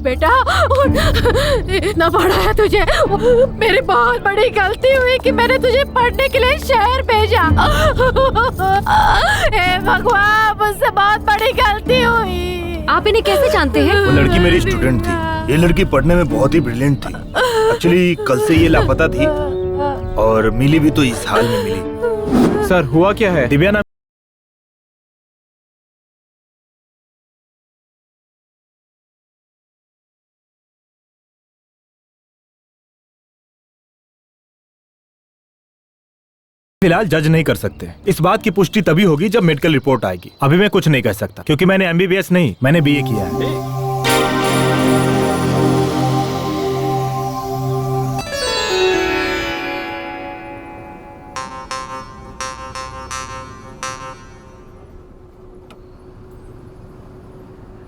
बेटा उठ। इतना पढ़ा है तुझे। मेरी बहुत बड़ी गलती हुई कि मैंने तुझे पढ़ने के लिए शहर भेजा। हे भगवान, मुझसे बहुत बड़ी गलती हुई। आप इन्हें कैसे जानते हैं? वो लड़की मेरी स्टूडेंट थी। ये लड़की पढ़ने में बहुत ही ब्रिलियंट थी। एक्चुअली कल से ये लापता थी और मिली भी तो इस हाल में मिली। सर हुआ क्या है? दिव्या नाम फिलहाल जज नहीं कर सकते। इस बात की पुष्टि तभी होगी जब मेडिकल रिपोर्ट आएगी। अभी मैं कुछ नहीं कह सकता क्योंकि मैंने MBBS नहीं, मैंने BA किया है।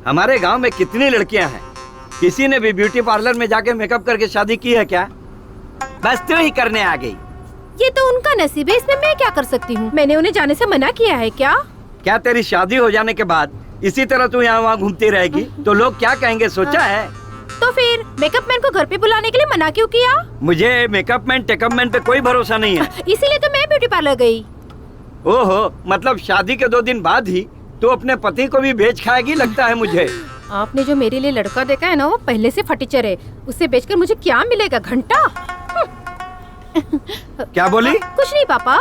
हमारे गांव में कितनी लड़कियां हैं, किसी ने भी ब्यूटी पार्लर में जाके मेकअप करके शादी की है क्या? बस तू ही करने आ गई। ये तो उनका नसीब है, इसमें मैं क्या कर सकती हूँ? मैंने उन्हें जाने से मना किया है क्या? क्या तेरी शादी हो जाने के बाद इसी तरह तू यहाँ वहाँ घूमती रहेगी तो लोग क्या कहेंगे, सोचा है? तो फिर मेकअप मैन को घर पे बुलाने के लिए मना क्यों किया? मुझे मेकअप मैन टेकअप मैन पे कोई भरोसा नहीं है। इसीलिए तो मैं ब्यूटी पार्लर गई। ओहो, मतलब शादी के 2 दिन बाद ही तू अपने पति को भी बेच खाएगी लगता है मुझे। आपने जो मेरे लिए लड़का देखा है ना, वो पहले से फटीचर है। उसे बेचकर मुझे क्या मिलेगा? घंटा। क्या बोली? कुछ नहीं पापा।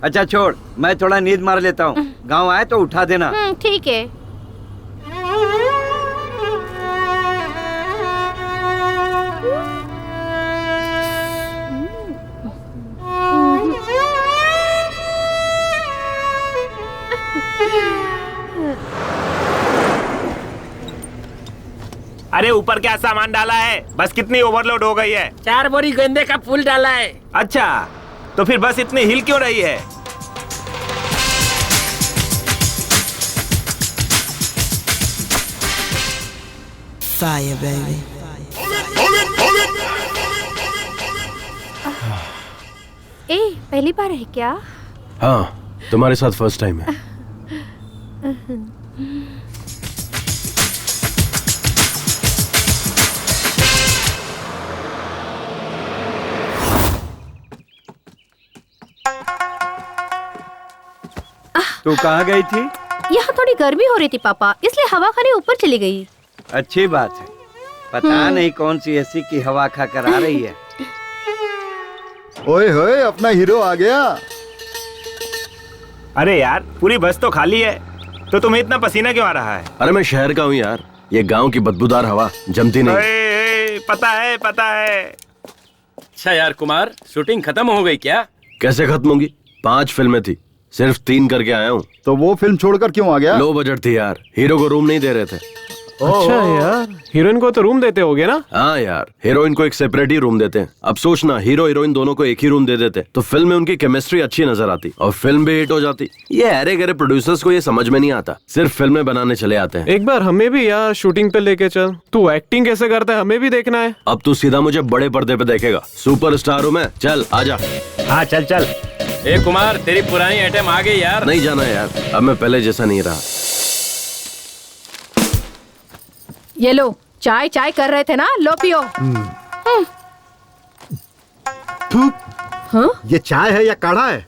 अच्छा छोड़, मैं थोड़ा नींद मार लेता हूँ। गाँव आए तो उठा देना। ठीक है। अरे ऊपर क्या सामान डाला है? बस कितनी ओवरलोड हो गई है? 4 बोरी गेंदे का फूल डाला है। अच्छा, तो फिर बस इतनी हिल क्यों रही है? Fire, baby. ए, पहली बार है क्या? हाँ, तुम्हारे साथ फर्स्ट टाइम है। तू कहाँ गई थी? यहाँ थोड़ी गर्मी हो रही थी पापा, इसलिए हवा खाने ऊपर चली गई। अच्छी बात है। पता नहीं कौन सी ऐसी की हवा खा कर आ रही है। ओए होए, अपना हीरो आ गया। अरे यार, पूरी बस तो खाली है, तो तुम्हें इतना पसीना क्यों आ रहा है? अरे मैं शहर का हूँ यार, ये गांव की बदबूदार हवा जमती नहीं। पता है, पता है। अच्छा यार कुमार, शूटिंग खत्म हो गई क्या? कैसे खत्म होगी? 5 फिल्में थी, सिर्फ 3 करके आया हूँ। तो वो फिल्म छोड़कर क्यों आ गया? लो बजट थी यार, हीरो को रूम नहीं दे रहे थे। अच्छा यार, हीरोइन को तो रूम देते होगे ना? हाँ यार, हीरोइन को एक सेपरेट ही रूम देते हैं। अब सोचना, हीरो हीरोइन दोनों को एक ही रूम दे देते तो फिल्म में उनकी केमिस्ट्री अच्छी नजर आती और फिल्म भी हिट हो जाती। ये अरे गरे प्रोड्यूसर्स को ये समझ में नहीं आता, सिर्फ फिल्में बनाने चले आते हैं। एक बार हमें भी यार शूटिंग पे लेके चल। तू एक्टिंग कैसे करता है हमें भी देखना है। अब तू सीधा मुझे बड़े पर्दे पे देखेगा, सुपरस्टार हूँ मैं। चल आजा। हाँ चल चल। ए कुमार, तेरी पुरानी आइटम आ गई यार। नहीं जाना यार, अब मैं पहले जैसा नहीं रहा। ये लो, चाय चाय कर रहे थे ना, लो पियो। हाँ? ये चाय है या काढ़ा है?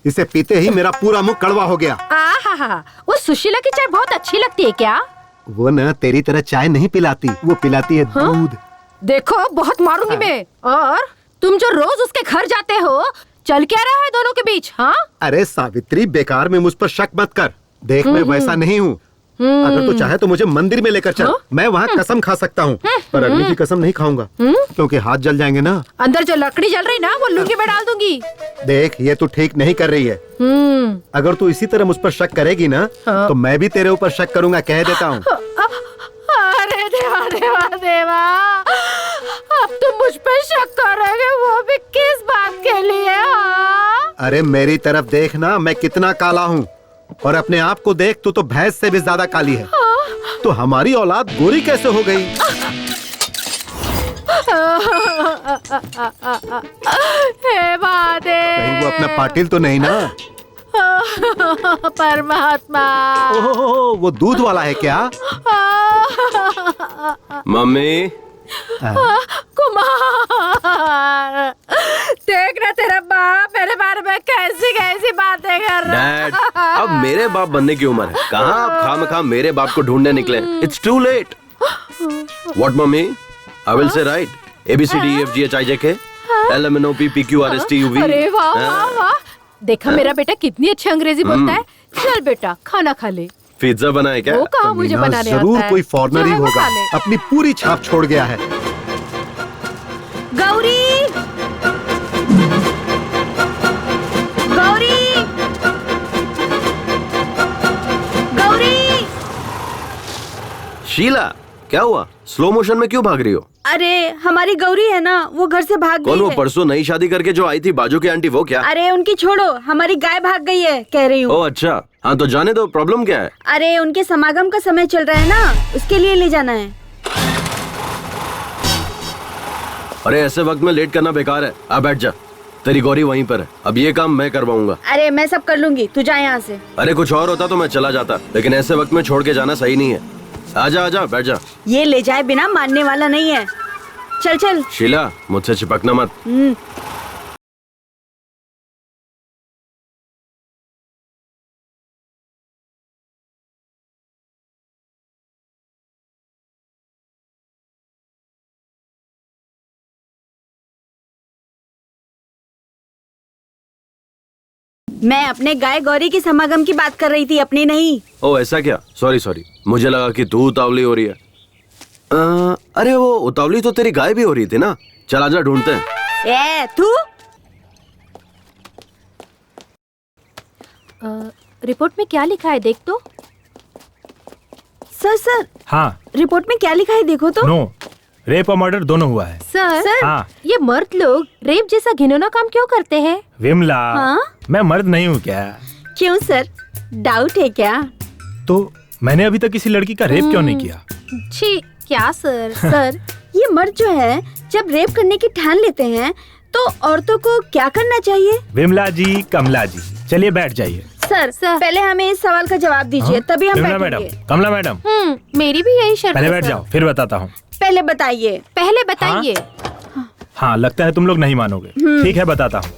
इसे पीते ही मेरा पूरा मुंह कड़वा हो गया। आहा, वो सुशीला की चाय बहुत अच्छी लगती है क्या? वो न तेरी तरह चाय नहीं पिलाती, वो पिलाती है दूध। देखो बहुत मारूंगी मैं। और तुम जो रोज उसके घर जाते हो, चल क्या रहा है दोनों के बीच? हाँ? अरे सावित्री, बेकार में मुझ पर शक मत कर। देख मैं वैसा नहीं हूँ। अगर तू चाहे तो मुझे मंदिर में लेकर चल, मैं वहाँ कसम खा सकता हूँ, पर अग्नि की कसम नहीं खाऊंगा क्योंकि हाथ जल जाएंगे ना। अंदर जो लकड़ी जल रही ना, वो लुंगी में डाल दूंगी। देख, ये तू ठीक नहीं कर रही है। अगर तू इसी तरह मुझ पर शक करेगी ना, तो मैं भी तेरे ऊपर शक करूंगा, कह देता हूँ। अरे देवा देवा देवा, अब तुम मुझ पर शक करोगे, वो भी किस बात के लिए? अरे मेरी तरफ देख ना, मैं कितना काला हूँ, और अपने आप को देख, तू तो भैंस से भी ज्यादा काली है। तो हमारी औलाद गोरी कैसे हो गई? हे महादेव, कहीं वो अपना पाटिल तो नहीं ना? परमात्मा। ओह, वो दूध वाला है क्या? मम्मी कुमार, देख ना तेरा बाप मेरे बारे में कैसी कैसी बातें कर रहा है। डैड, अब मेरे बाप बनने की उम्र है, कहाँ आप खामखा मेरे बाप को ढूंढने निकले? It's too late. What mummy? I will say right ABCDEFGHIJK LMNOPPQRSTUV। अरे वाह वाह वाह, देखा मेरा बेटा कितनी अच्छी अंग्रेजी बोलता है। चल बेटा खाना खा ले। पिज्जा बनाए क्या? वो कहाँ मुझे मीना, बनाने आता जरूर है। कोई फॉरेनर ही चाहे वो होगा, खा ले। अपनी पूरी छाप छोड़ गया है। गौरी, गौरी, गौरी। शीला, क्या हुआ? स्लो मोशन में क्यों भाग रही हो? अरे हमारी गौरी है ना, वो घर से भाग कौन गई वो है। परसों नई शादी करके जो आई थी बाजू की आंटी, वो क्या? अरे उनकी छोड़ो, हमारी गाय भाग गई है कह रही हूँ। ओह अच्छा, हाँ तो जाने दो, प्रॉब्लम क्या है? अरे उनके समागम का समय चल रहा है ना, उसके लिए ले जाना है। अरे ऐसे वक्त में लेट करना बेकार है, आ बैठ जा। तेरी गौरी वहीं पर है, अब ये काम मैं करवाऊंगा। अरे मैं सब कर लूंगी, तू जा यहाँ से। अरे कुछ और होता तो मैं चला जाता, लेकिन ऐसे वक्त में छोड़ के जाना सही नहीं है। आजा आजा, बैठ जा। ये ले जाए बिना मानने वाला नहीं है। चल चल। शीला, मुझसे चिपकना मत। मैं अपने गाय गौरी की समागम की बात कर रही थी, अपनी नहीं। ओ ऐसा क्या? सॉरी सॉरी, मुझे लगा कि तू उतावली हो रही है। अरे वो उतावली तो तेरी गाय भी हो रही थी ना। चल आजा, ढूंढते हैं। तू रिपोर्ट में क्या लिखा है देख तो। सर हाँ, रिपोर्ट में क्या लिखा है देखो तो। नो, रेप और मर्डर दोनों हुआ है। सर, हाँ। ये मर्द लोग रेप जैसा घिनौना काम क्यों करते हैं? विमला, हाँ? मैं मर्द नहीं हूँ क्या? क्यों सर, डाउट है क्या? तो मैंने अभी तक किसी लड़की का रेप क्यों नहीं किया? छी, क्या सर? सर ये मर्द जो है जब रेप करने की ठान लेते हैं तो औरतों को क्या करना चाहिए? विमला जी, कमला जी, चलिए बैठ जाइए। सर पहले हमें इस सवाल का जवाब दीजिए, तभी हम विमला मैडम, बैठेंगे। कमला मैडम, मेरी भी यही शर्त पहले है बैठ सर। जाओ, फिर बताता हूँ। पहले बताइए। पहले बताइए। हाँ, लगता है तुम लोग नहीं मानोगे। ठीक है, बताता हूँ।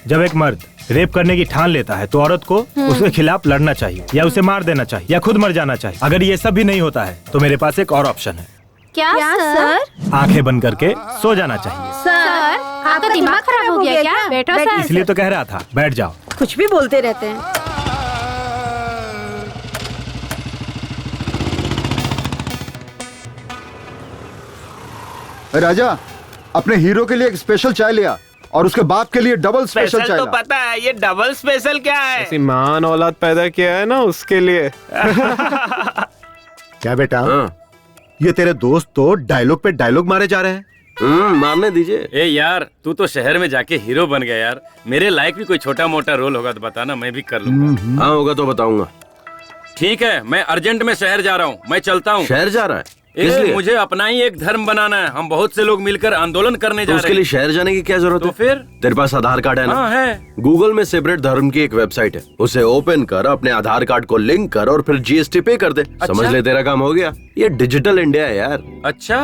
जब एक मर्द रेप करने की ठान लेता है तो औरत को उसके खिलाफ लड़ना चाहिए, या उसे मार देना चाहिए, या खुद मर जाना चाहिए। अगर ये सब भी नहीं होता है तो मेरे पास एक और ऑप्शन है। क्या सर? आंखें बंद करके सो जाना चाहिए। सर आपका दिमाग खराब हो गया क्या? बैठो सर। इसलिए तो कह रहा था, बैठ जाओ। कुछ भी बोलते रहते हैं। राजा, अपने हीरो के लिए एक स्पेशल चाय लिया और उसके बाप के लिए डबल स्पेशल चाय तो ला। पता है, ये डबल स्पेशल क्या है? ऐसी महान औलाद पैदा किया है ना, उसके लिए। क्या बेटा, हाँ। ये तेरे दोस्त तो डायलॉग पे डायलॉग मारे जा रहे हैं। मारने दीजिए। ए यार, तू तो शहर में जाके हीरो बन गया यार। मेरे लायक भी कोई छोटा मोटा रोल होगा तो बताना, मैं भी कर लूंगा। हाँ होगा तो बताऊंगा। ठीक है, मैं अर्जेंट में शहर जा रहा हूँ, मैं चलता हूँ। शहर जा रहा है? ए, किस लिए? मुझे अपना ही एक धर्म बनाना है। हम बहुत से लोग मिलकर आंदोलन करने तो जा उसके रहे लिए हैं। शहर जाने की क्या जरूरत तो है? फिर? तेरे पास आधार कार्ड है ना? हाँ है। गूगल में सेपरेट धर्म की एक वेबसाइट है, उसे ओपन कर, अपने आधार कार्ड को लिंक कर और फिर GST पे कर दे। समझ ले, तेरा काम हो गया। ये डिजिटल इंडिया है यार। अच्छा,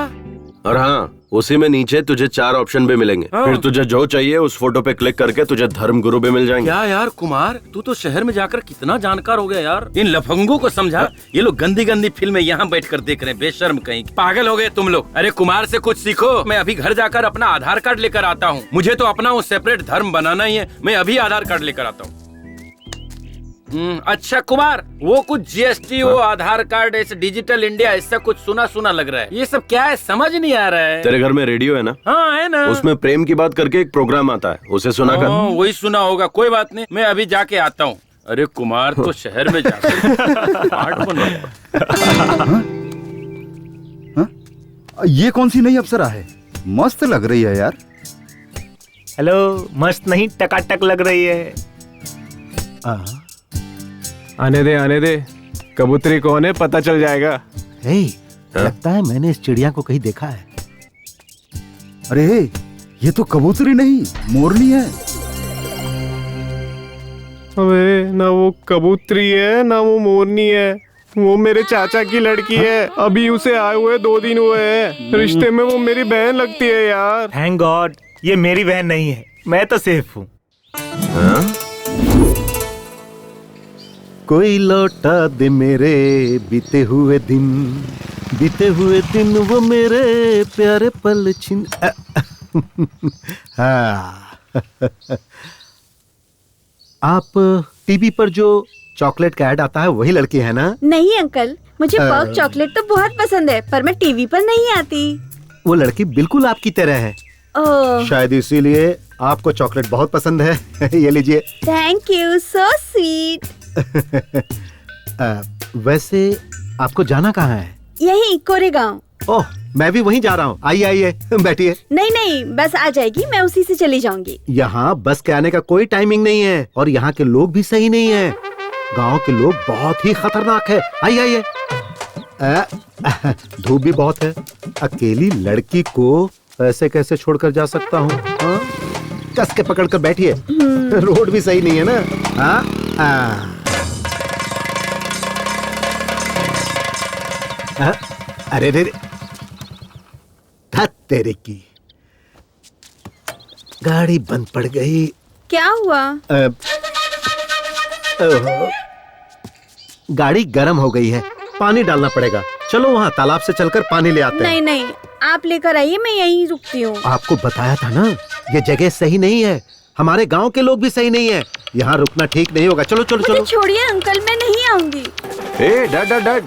और हाँ, उसी में नीचे तुझे 4 ऑप्शन भी मिलेंगे। हाँ। फिर तुझे जो चाहिए उस फोटो पे क्लिक करके तुझे धर्म गुरु भी मिल जाएंगे। क्या यार कुमार, तू तो शहर में जाकर कितना जानकार हो गया यार। इन लफंगों को समझा, ये लोग गंदी गंदी फिल्में यहाँ बैठकर देख रहे हैं, बेशर्म कहीं। पागल हो गए तुम लोग। अरे कुमार से कुछ सीखो। मैं अभी घर जाकर अपना आधार कार्ड लेकर आता हूँ। मुझे तो अपना वो सेपरेट धर्म बनाना ही है। मैं अभी आधार कार्ड लेकर आता हूँ। अच्छा कुमार, वो कुछ GST, वो आधार कार्ड, ऐसे डिजिटल इंडिया, ऐसा कुछ सुना सुना लग रहा है। ये सब क्या है, समझ नहीं आ रहा है। तेरे घर में रेडियो है ना? हाँ है ना। उसमें प्रेम की बात करके एक प्रोग्राम आता है, उसे सुना कर। वही सुना होगा, कोई बात नहीं, मैं अभी जाके आता हूँ। अरे कुमार तो शहर में जाकर स्मार्ट बन गया। ये कौन सी नई अप्सरा है? मस्त लग रही है यार। हेलो, मस्त नहीं, टकाटक लग रही है। आने दे, कबूतरी कौन है पता चल जाएगा। लगता है मैंने इस चिड़िया को कहीं देखा है। अरे ये तो कबूतरी नहीं, मोरनी है। अबे ना वो कबूतरी है ना वो मोरनी है, वो मेरे चाचा की लड़की है। अभी उसे आए हुए 2 दिन हुए हैं। रिश्ते में वो मेरी बहन लगती है यार। थैंक गॉड ये मेरी बहन नहीं है, मैं तो सेफ हूँ। कोई लौटा दे मेरे बीते हुए दिन वो मेरे प्यारे पल छिन। हाँ। आप टीवी पर जो चॉकलेट का ऐड आता है वही लड़की है ना? नहीं अंकल, मुझे पर्क चॉकलेट तो बहुत पसंद है, पर मैं टीवी पर नहीं आती। वो लड़की बिल्कुल आपकी तरह है। ओह, शायद इसीलिए आपको चॉकलेट बहुत पसंद है। ये लीजिए। Thank you, so sweet. वैसे आपको जाना कहाँ है? यही कोरेगांव। ओह, मैं भी वहीं जा रहा हूँ। आइए आइए बैठिए। नहीं, बस आ जाएगी, मैं उसी से चली जाऊंगी। यहाँ बस के आने का कोई टाइमिंग नहीं है और यहाँ के लोग भी सही नहीं है। गांव के लोग बहुत ही खतरनाक है। आइए आइए। धूप भी बहुत है। अकेली लड़की को ऐसे कैसे छोड़कर जा सकता हूँ? कस के पकड़ कर बैठिए। रोड भी सही नहीं है ना। अरे रे, तेरे की गाड़ी बंद पड़ गई। क्या हुआ? गाड़ी गर्म हो गई है, पानी डालना पड़ेगा। चलो वहाँ तालाब से चलकर पानी ले आते हैं। नहीं, आप लेकर आइए, मैं यहीं रुकती हूँ। आपको बताया था ना, ये जगह सही नहीं है। हमारे गांव के लोग भी सही नहीं है। यहाँ रुकना ठीक नहीं होगा। चलो चलो चलो। छोड़िए अंकल, मैं नहीं आऊंगी। डैड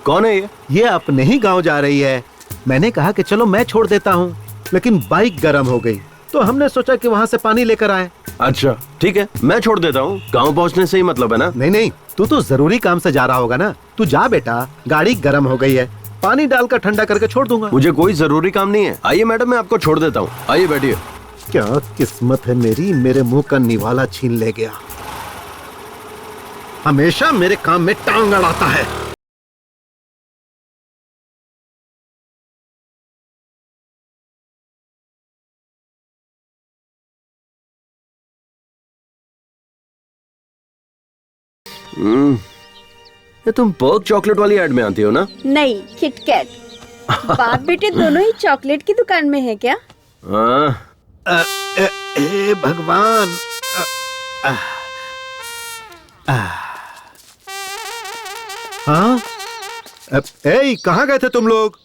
कौन है ये? ये अपने ही गांव जा रही है। मैंने कहा कि चलो मैं छोड़ देता हूँ, लेकिन बाइक गर्म हो गई तो हमने सोचा कि वहाँ से पानी लेकर आए। अच्छा ठीक है, मैं छोड़ देता हूँ। गांव पहुँचने से ही मतलब है ना? नहीं, तू तो जरूरी काम से जा रहा होगा ना। तू जा बेटा, गाड़ी गर्म हो गई है, पानी डालकर ठंडा करके छोड़ दूंगा। मुझे कोई जरूरी काम नहीं है। आइए मैडम, मैं आपको छोड़ देता हूँ। आइए बैठिए। क्या किस्मत है मेरी, मेरे मुंह का निवाला छीन ले गया। हमेशा मेरे काम में टांग अड़ाता है। ये तुम पर्क चॉकलेट वाली ऐड में आती हो ना? नहीं, किटकैट। बाप बेटे दोनों ही चॉकलेट की दुकान में है क्या? भगवान। हाँ, कहाँ गए थे तुम लोग?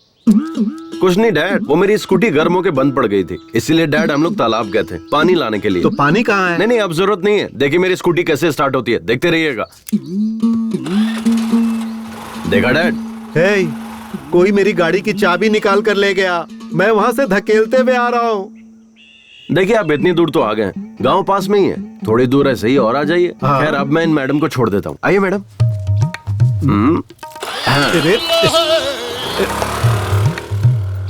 कुछ नहीं डैड, वो मेरी स्कूटी गर्म होके बंद पड़ गई थी, इसीलिए डैड हम लोग तालाब गए थे पानी लाने के लिए। तो पानी कहाँ है? नहीं, अब जरूरत नहीं है। देखिए मेरी स्कूटी कैसे स्टार्ट होती है, देखते रहिएगा। देखा डैड? कोई मेरी गाड़ी की चाबी निकाल कर ले गया। मैं वहाँ से धकेलते हुए आ रहा हूँ। देखिए आप इतनी दूर तो आ गए, गांव पास में ही है, थोड़ी दूर है सही और आ जाइए। हाँ। खैर अब मैं इन मैडम को छोड़ देता हूँ। आइए मैडम।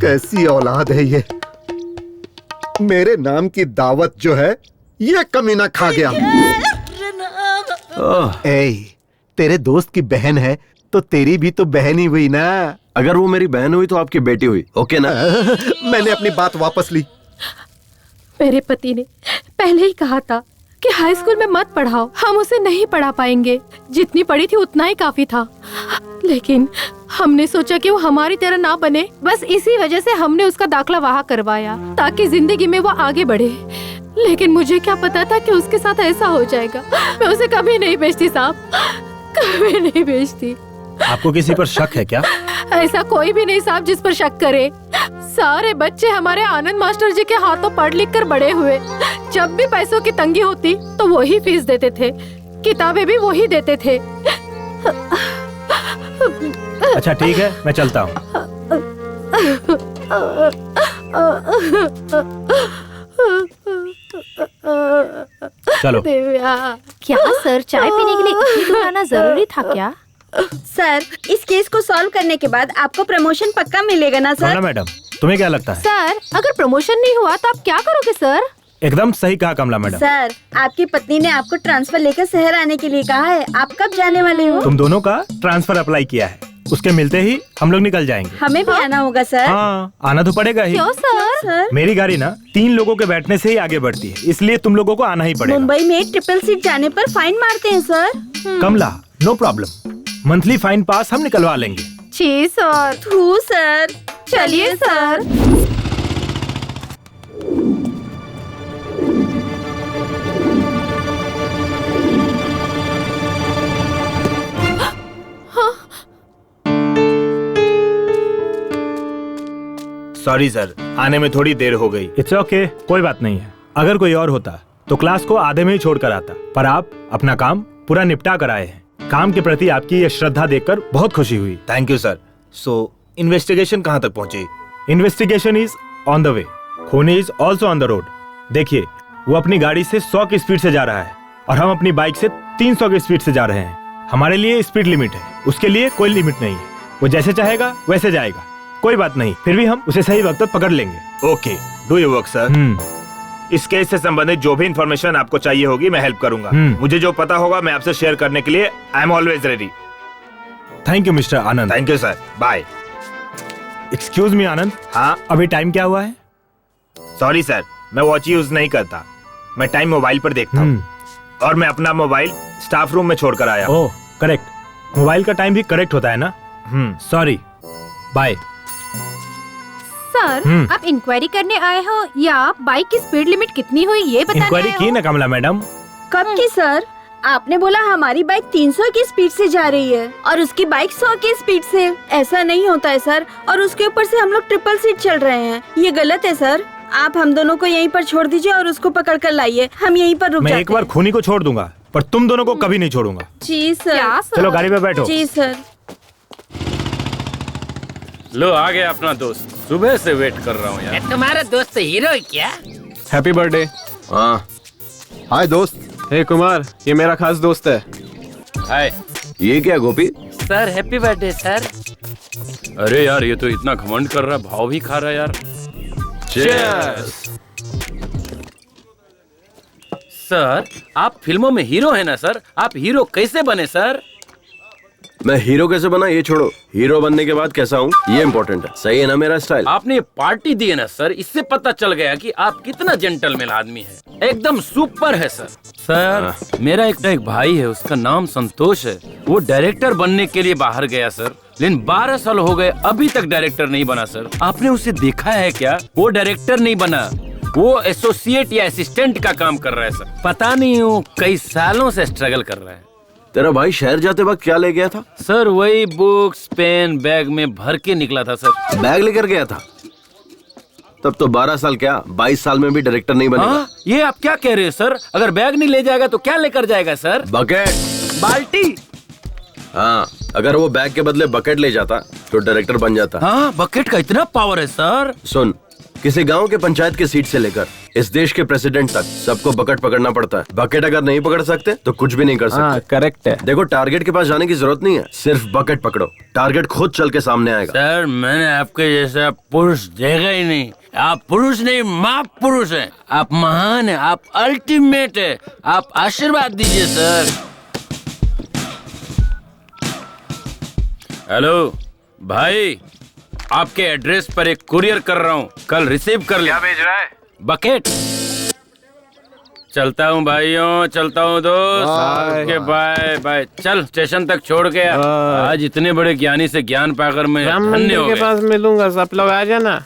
कैसी औलाद है ये। मेरे नाम की दावत जो है ये कमीना खा गया। तेरे दोस्त की बहन है तो तेरी भी तो बहन ही हुई ना। अगर वो मेरी बहन हुई तो आपकी बेटी हुई, ओके ना? मैंने अपनी बात वापस ली। मेरे पति ने पहले ही कहा था कि हाई स्कूल में मत पढ़ाओ, हम उसे नहीं पढ़ा पाएंगे। जितनी पढ़ी थी उतना ही काफी था, लेकिन हमने सोचा कि वो हमारी तरह ना बने। बस इसी वजह से हमने उसका दाखिला वहाँ करवाया ताकि जिंदगी में वो आगे बढ़े। लेकिन मुझे क्या पता था कि उसके साथ ऐसा हो जाएगा। मैं उसे कभी नहीं भेजती साहब, कभी नहीं भेजती। आपको किसी पर शक है क्या? ऐसा कोई भी नहीं साहब जिस पर शक करे। सारे बच्चे हमारे आनंद मास्टर जी के हाथों पढ़ लिख कर बड़े हुए। जब भी पैसों की तंगी होती तो वही फीस देते थे, किताबें भी वही देते थे। अच्छा ठीक है, मैं चलता हूँ। चलो। क्या सर, चाय पीने के लिए इतनी दूर आना जरूरी था क्या? सर, इस केस को सॉल्व करने के बाद आपको प्रमोशन पक्का मिलेगा ना सर? मैडम, तुम्हें क्या लगता है? सर, अगर प्रमोशन नहीं हुआ तो आप क्या करोगे सर? एकदम सही कहा कमला मैडम। सर, आपकी पत्नी ने आपको ट्रांसफर लेकर शहर आने के लिए कहा है। आप कब जाने वाले हो? तुम दोनों का ट्रांसफर अप्लाई किया है। उसके मिलते ही हम लोग निकल जाएंगे। हमें भी आना होगा सर। हाँ, आना तो पड़ेगा ही। क्यों सर? मेरी गाड़ी ना 3 लोगों के बैठने से ही आगे बढ़ती है, इसलिए तुम लोगों को आना ही पड़ेगा। मुंबई में ट्रिपल सीट जाने पर फाइन मारते हैं सर। कमला, नो प्रॉब्लम, मंथली फाइन पास हम निकलवा लेंगे। जी सर। थू सर। चलिए सर। सॉरी सर, आने में थोड़ी देर हो गई। इट्स ओके, कोई बात नहीं है। अगर कोई और होता तो क्लास को आधे में ही छोड़ कर आता, पर आप अपना काम पूरा निपटा कर आए हैं। काम के प्रति आपकी ये श्रद्धा देखकर बहुत खुशी हुई। Thank you sir. So investigation कहाँ तक पहुँची? Investigation is on the way, खूनी is also on the road. देखिए, वो अपनी गाड़ी से 100 की स्पीड से जा रहा है और हम अपनी बाइक से 300 की स्पीड से जा रहे हैं। हमारे लिए स्पीड लिमिट है, उसके लिए कोई लिमिट नहीं है। वो जैसे चाहेगा वैसे जाएगा, कोई बात नहीं, फिर भी हम उसे सही वक्त पर पकड़ लेंगे। Okay, do your work sir. इस केस से संबंधित जो भी इंफॉर्मेशन आपको चाहिए होगी मैं हेल्प करूंगा। मुझे जो पता होगा मैं आपसे शेयर करने के लिए I am always ready. Thank you mister Anand. Thank you sir, bye. Excuse me Anand. हाँ, अभी टाइम क्या हुआ है? सॉरी सर, मैं वॉच यूज नहीं करता, मैं टाइम मोबाइल पर देखता हूँ और मैं अपना मोबाइल स्टाफ रूम में छोड़कर आया। ओह करेक्ट, मोबाइल का टाइम भी करेक्ट होता है ना। Sorry, bye. सर, आप इंक्वायरी करने आए हो या बाइक की स्पीड लिमिट कितनी हुई ये बताने इंक्वायरी आए की हो? ना कमला मैडम। कब की सर? आपने बोला हमारी बाइक 300 की स्पीड से जा रही है और उसकी बाइक 100 की स्पीड से। ऐसा नहीं होता है सर, और उसके ऊपर से हम लोग ट्रिपल सीट चल रहे हैं, ये गलत है सर। आप हम दोनों को यहीं पर छोड़ दीजिए और उसको पकड़ कर लाइए, हम यहीं पर रुक जाते हैं। मैं एक बार खूनी को छोड़ दूंगा, पर तुम दोनों को कभी नहीं छोड़ूंगा। जी सर। क्या सर? चलो गाड़ी पे बैठो। जी सर। लो आ गया अपना दोस्त, सुबह से वेट कर रहा हूँ यार। तुम्हारा दोस्त हीरो है क्या? Happy birthday. हाँ, हाय दोस्त। हे कुमार, ये मेरा खास दोस्त है। हाय। ये क्या Gopi? Sir happy birthday sir. अरे यार, ये तो इतना घमंड कर रहा, भाव भी खा रहा यार। Cheers! सर, आप फिल्मों में हीरो है ना सर? आप हीरो कैसे बने सर? मैं हीरो कैसे बना ये छोड़ो, हीरो बनने के बाद कैसा हूँ ये इम्पोर्टेंट है। सही है ना मेरा स्टाइल? आपने ये पार्टी दी है ना सर, इससे पता चल गया कि आप कितना जेंटलमैन आदमी है। एकदम सुपर है सर। सर, मेरा एक भाई है, उसका नाम संतोष है, वो डायरेक्टर बनने के लिए बाहर गया सर, लेकिन 12 साल हो गए अभी तक डायरेक्टर नहीं बना सर। आपने उसे देखा है क्या? वो डायरेक्टर नहीं बना, वो एसोसिएट या असिस्टेंट का काम कर रहा है सर। पता नहीं वो कई सालों से स्ट्रगल कर रहा है। तेरा भाई शहर जाते वक्त क्या ले गया था? सर वही बुक्स पेन बैग में भर के निकला था सर। बैग लेकर गया था? तब तो 12 साल क्या 22 साल में भी डायरेक्टर नहीं बनेगा। ये आप क्या कह रहे हैं सर? अगर बैग नहीं ले जाएगा तो क्या लेकर जाएगा सर? बकेट। बाल्टी? हाँ, अगर वो बैग के बदले बकेट ले जाता तो डायरेक्टर बन जाता। हाँ, बकेट का इतना पावर है सर। सुन, किसी गांव के पंचायत की सीट से लेकर इस देश के प्रेसिडेंट तक सबको बकेट पकड़ना पड़ता है। बकेट अगर नहीं पकड़ सकते तो कुछ भी नहीं कर सकते। करेक्ट है। देखो, टारगेट के पास जाने की जरूरत नहीं है, सिर्फ बकेट पकड़ो, टारगेट खुद चल के सामने आएगा। सर, मैंने आपके जैसा पुरुष देखा ही नहीं। आप पुरुष नहीं, माँ पुरुष हैं। आप महान हैं, आप अल्टीमेट है। आप आशीर्वाद दीजिए सर। हेलो भाई, आपके एड्रेस पर एक कुरियर कर रहा हूँ, कल रिसीव कर ले। क्या भेज रहा है? बकेट। चलता हूँ भाइयों, चलता हूँ दोस्त। Okay bye bye. चल स्टेशन तक छोड़ के आ। आज इतने बड़े ज्ञानी से ज्ञान पाकर मैं धन्य हो के गया। पास मिलूंगा, सब लोग आ जाना।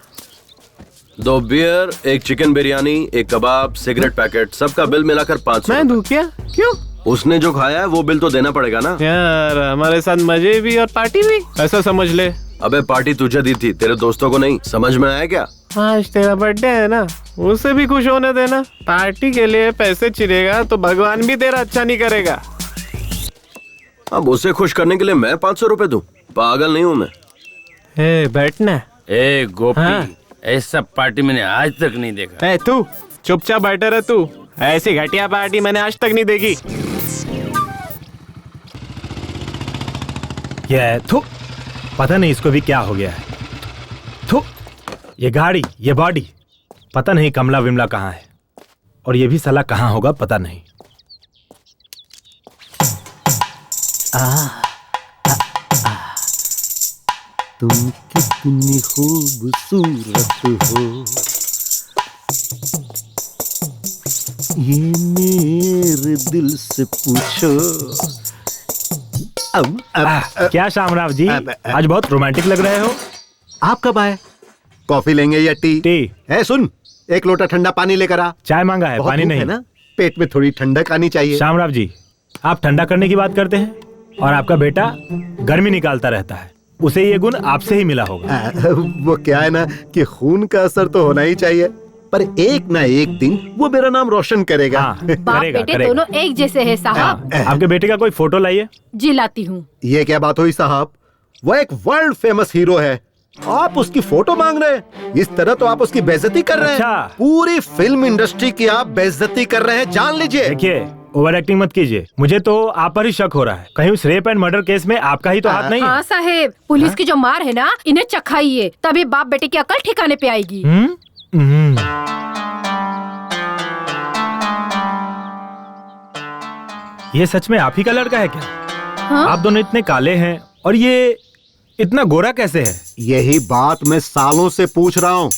2 बियर, 1 चिकन बिरयानी, 1 कबाब, सिगरेट पैकेट, सबका बिल मिलाकर 500। मैं दूं क्या? क्यों? उसने जो खाया है वो बिल तो देना पड़ेगा ना यार। हमारे साथ मजे भी और पार्टी भी, ऐसा समझ ले। अबे पार्टी तुझे दी थी, तेरे दोस्तों को नहीं। समझ में आया क्या? आज तेरा बर्थडे है ना, उसे भी खुश होने देना। पार्टी के लिए पैसे चिरेगा तो भगवान भी तेरा अच्छा नहीं करेगा। अब उसे खुश करने के लिए मैं 500 रुपए दूं? पागल नहीं हूँ मैं। बैठना। ए गोपी, ऐसा पार्टी मैंने आज तक नहीं देखा। तू चुपचाप बैठा रह, तू ऐसी घटिया पार्टी मैंने आज तक नहीं देखी। ये थू, पता नहीं इसको भी क्या हो गया है। थू, ये गाड़ी, ये बॉडी, पता नहीं कमला विमला कहाँ है, और ये भी साला कहाँ होगा पता नहीं। तुम कितनी खूबसूरत हो, ये मेरे दिल से पूछो। क्या शामराव जी, आज बहुत रोमांटिक लग रहे हो। आप कब आए? कॉफी लेंगे या टी? टी। है, सुन, एक लोटा ठंडा पानी लेकर आ। चाय मांगा है, पानी नहीं है ना, पेट में थोड़ी ठंडक आनी चाहिए। शामराव जी, आप ठंडा करने की बात करते हैं और आपका बेटा गर्मी निकालता रहता है। उसे ये गुण आपसे ही मिला होगा। वो क्या है ना कि खून का असर तो होना ही चाहिए, पर एक ना एक दिन वो मेरा नाम रोशन करेगा। बाप बेटे दोनों एक जैसे हैं साहब। आपके बेटे का कोई फोटो लाइए। जी लाती हूँ। ये क्या बात हुई साहब, वो एक वर्ल्ड फेमस हीरो है, आप उसकी फोटो मांग रहे हैं? इस तरह तो आप उसकी बेइज्जती कर रहे हैं। पूरी फिल्म इंडस्ट्री की आप बेइज्जती कर रहे हैं, जान लीजिए। देखिए, ओवर एक्टिंग मत कीजिए। मुझे तो आप पर ही शक हो रहा है। कहीं उस रेप एंड मर्डर केस में आपका ही तो हाथ नहीं है? हाँ साहेब, पुलिस की जो मार है ना, इन्हें चखाइए, तभी बाप बेटे की अकल ठिकाने पे आएगी। ये सच में आप ही का लड़का है क्या? हाँ? आप दोनों इतने काले हैं और ये इतना गोरा कैसे है? यही बात मैं सालों से पूछ रहा हूँ।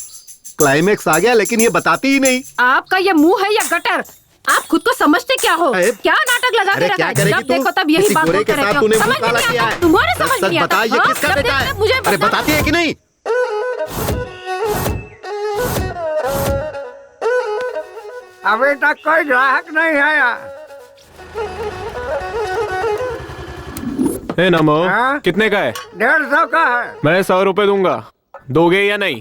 क्लाइमेक्स आ गया लेकिन ये बताती ही नहीं। आपका ये मुंह है या गटर? आप खुद को समझते क्या हो? क्या नाटक लगा के रखा है? जब देखो तब यही बात करते रहते हो। समझ में नहीं आता, तुम्हारे समझ नहीं आता। ये किसका बेटा है? मुझे अरे बताती है कि नहीं? अभी तक कोई ग्राहक नहीं आया। हे नमो, कितने का है? 150 का है। मैं 100 रुपए दूंगा, दोगे या नहीं?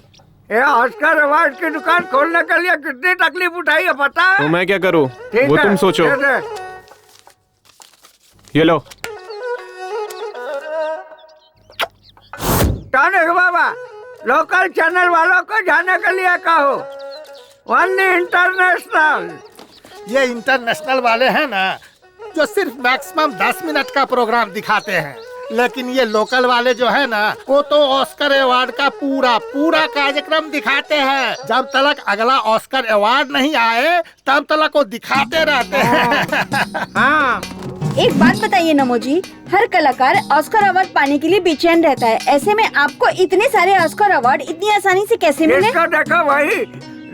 ये ऑस्कर अवार्ड की दुकान खोलने के लिए कितनी तकलीफ उठाई है पता है? तो मैं क्या करूं? ठीक वो है, तुम सोचो। दे दे। ये लो। टॉनिक बाबा, लोकल चैनल वालों को जाने के लिए कहो, वन इंटरनेशनल। ये इंटरनेशनल वाले हैं ना, जो सिर्फ मैक्सिमम 10 मिनट का प्रोग्राम दिखाते हैं, लेकिन ये लोकल वाले जो है ना, वो तो ऑस्कर अवार्ड का पूरा कार्यक्रम दिखाते हैं। जब तक अगला ऑस्कर अवार्ड नहीं आए तब तक वो दिखाते रहते हैं। हाँ। एक बात बताइए नमो जी, हर कलाकार ऑस्कर अवार्ड पाने के लिए बेचैन रहता है, ऐसे में आपको इतने सारे ऑस्कर अवार्ड इतनी आसानी से कैसे मिले? इसको देखो भाई,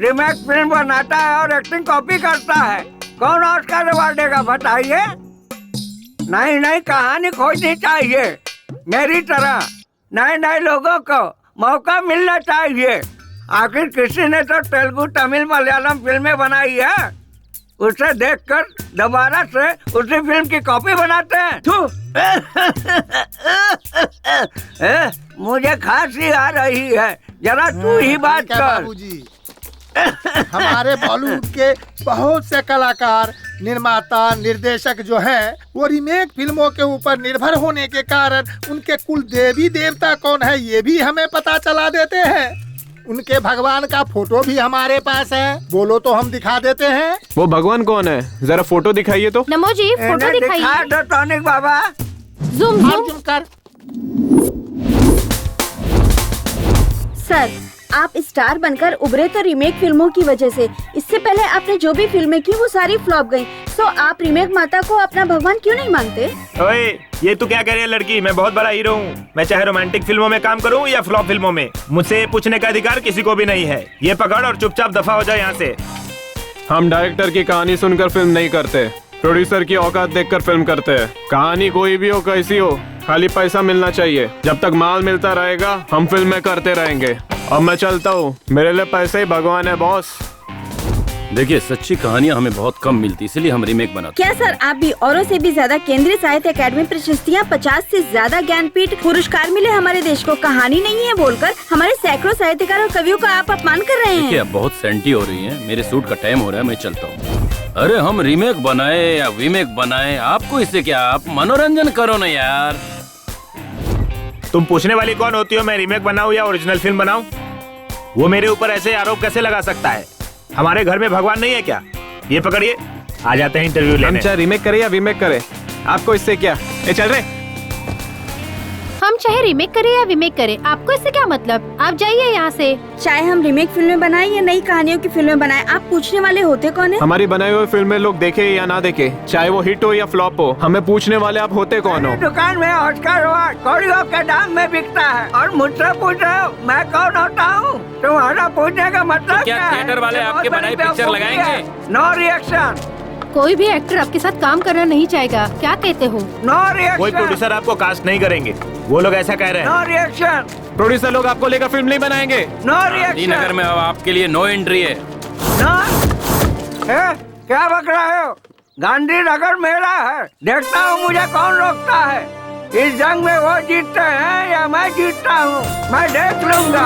रीमेक फिल्म बनाता है और एक्टिंग कॉपी करता है, कौन ऑस्कर अवार्ड देगा बताइए? नई नई कहानी खोजनी चाहिए, मेरी तरह नए नए लोगों को मौका मिलना चाहिए। आखिर किसी ने तो तेलुगु, तमिल, मलयालम फिल्में बनाई है, उसे देखकर दोबारा से उसी फिल्म की कॉपी बनाते हैं। मुझे खांसी आ रही है, जरा तू ही बात कर। बाबूजी, हमारे बॉलीवुड के बहुत से कलाकार, निर्माता, निर्देशक जो हैं, वो रीमेक फिल्मों के ऊपर निर्भर होने के कारण उनके कुल देवी देवता कौन है ये भी हमें पता चला देते हैं। उनके भगवान का फोटो भी हमारे पास है, बोलो तो हम दिखा देते हैं। वो भगवान कौन है? जरा फोटो दिखाइए तो। नमो जी, फोटो दिखाइए। दो टॉनिक बाबा। ज़ूम कर। सर, आप स्टार बनकर उभरे तो रीमेक फिल्मों की वजह से। इससे पहले आपने जो भी फिल्में की वो सारी फ्लॉप गयी, तो आप रीमेक माता को अपना भगवान क्यों नहीं मानते? ओए, ये तू क्या कह रही है लड़की? मैं बहुत बड़ा हीरो हूँ। मैं चाहे रोमांटिक फिल्मों में काम करूँ या फ्लॉप फिल्मों में, मुझसे पूछने का अधिकार किसी को भी नहीं है। ये पकड़ और चुपचाप दफा हो जाए यहाँ से। हम डायरेक्टर की कहानी सुनकर फिल्म नहीं करते, प्रोड्यूसर की औकात देखकर फिल्म करते हैं। कहानी कोई भी हो, कैसी हो, खाली पैसा मिलना चाहिए। जब तक माल मिलता रहेगा हम फिल्में करते रहेंगे। अब मैं चलता हूँ, मेरे लिए पैसे ही भगवान है बॉस। देखिए, सच्ची कहानियाँ हमें बहुत कम मिलती, इसलिए हम रीमेक बनाते। क्या सर, आप भी औरों से भी ज्यादा केंद्रीय साहित्य अकादमी प्रशस्तियाँ, 50 से ज्यादा ज्ञानपीठ पुरस्कार मिले हमारे देश को, कहानी नहीं है बोलकर हमारे सैकड़ों साहित्यकार और कवियों का आप अपमान कर रहे हैं। देखिए, अब बहुत सेंटी हो रही है, मेरे सूट का टाइम हो रहा है, मैं चलता हूँ। अरे हम रीमेक बनाए या वीमेक बनाए, आपको इससे क्या? आप मनोरंजन करो ना यार। तुम पूछने वाली कौन होती हो मैं रीमेक बनाऊं या ओरिजिनल फिल्म बनाऊं? वो मेरे ऊपर ऐसे आरोप कैसे लगा सकता है? हमारे घर में भगवान नहीं है क्या? ये पकड़िए, आ जाते हैं इंटरव्यू लेने। हम चाहे रीमेक करे या वीमेक करे, आपको इससे क्या? चल रहे। हम चाहे रीमेक करें या रीमेक करें, आपको इससे क्या मतलब? आप जाइए यहाँ से। चाहे हम रीमेक फिल्में बनाएं या नई कहानियों की फिल्में बनाएं, आप पूछने वाले होते कौन है? हमारी बनाई हुई फिल्में लोग देखे या ना देखे, चाहे वो हिट हो या फ्लॉप हो, हमें पूछने वाले आप होते कौन हो? दुकान में ऑस्कर अवार्ड कौड़ियों के दाम में बिकता है और मुझसे पूछ रहे हो मैं कौन होता हूँ? तुम्हारा पूछने का मतलब तो क्या थिएटर वाले आपके बनाई पिक्चर लगाएंगे? No reaction. कोई भी एक्टर आपके साथ काम करना नहीं चाहेगा, क्या कहते हो? No reaction. कोई प्रोड्यूसर आपको कास्ट नहीं करेंगे, वो लोग ऐसा कह रहे हैं। No reaction. प्रोड्यूसर लोग आपको लेकर फिल्म नहीं बनाएंगे। No reaction. गांधीनगर में अब आपके लिए नो एंट्री है। क्या बक रहे हो? गांधीनगर मेरा है, देखता हूँ मुझे कौन रोकता है। इस जंग में वो जीतते हैं या मैं जीतता हूँ, मैं देख लूंगा।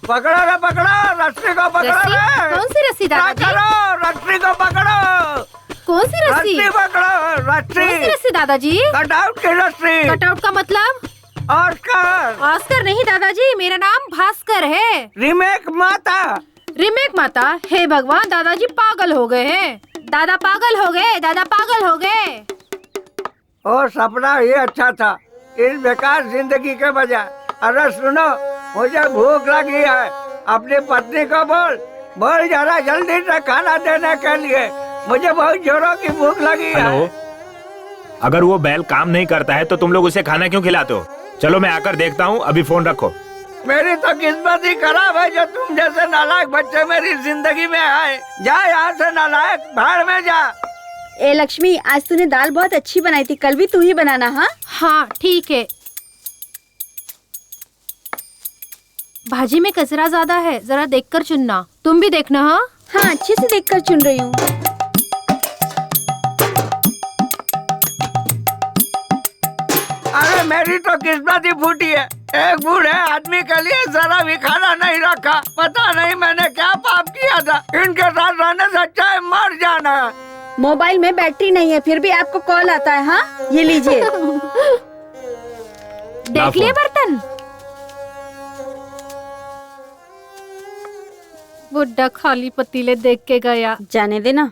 पकड़ो रे, पकड़ो रस्सी को, पकड़ो रे। कौन सी रस्सी दादाजी? रस्सी को पकड़ो। कौन सी रस्सी? पकड़ो रस्सी। कौन सी रस्सी दादाजी? कटआउट की रस्सी। कटआउट का मतलब? ऑस्कर। ऑस्कर नहीं दादाजी, मेरा नाम भास्कर है। रीमेक माता। रीमेक माता? हे भगवान, दादाजी पागल हो गए हैं। दादा पागल हो गए, दादा पागल हो गए। ओ सपना ही अच्छा था इस बेकार जिंदगी के बजाय। अरे सुनो, मुझे भूख लगी है, अपनी पत्नी को बोल जरा जल्दी से खाना देने के लिए, मुझे बहुत जोरों की भूख लगी है। हेलो, अगर वो बैल काम नहीं करता है तो तुम लोग उसे खाना क्यों खिलाते हो? चलो मैं आकर देखता हूँ, अभी फोन रखो। मेरी तो किस्मत ही खराब है जो तुम जैसे नालायक बच्चे मेरी जिंदगी में आए। जा यहाँ से नालायक, भाड़ में जा। ए लक्ष्मी, आज तूने दाल बहुत अच्छी बनाई थी, कल भी तू ही बनाना। हाँ हाँ ठीक है। भाजी में कचरा ज्यादा है, जरा देखकर चुनना। तुम भी देखना। हाँ हाँ, अच्छे से देखकर चुन रही हूँ। अरे मेरी तो किस्मत ही फूटी है, एक बूढ़े आदमी के लिए जरा भी खाना नहीं रखा। पता नहीं मैंने क्या पाप किया था, इनके साथ रहने से अच्छा है मर जाना। मोबाइल में बैटरी नहीं है, फिर भी आपको कॉल आता है। हाँ ये लीजिए। देख लिए बर्तन? बुड्ढा खाली पतीले देख के गया। जाने देना।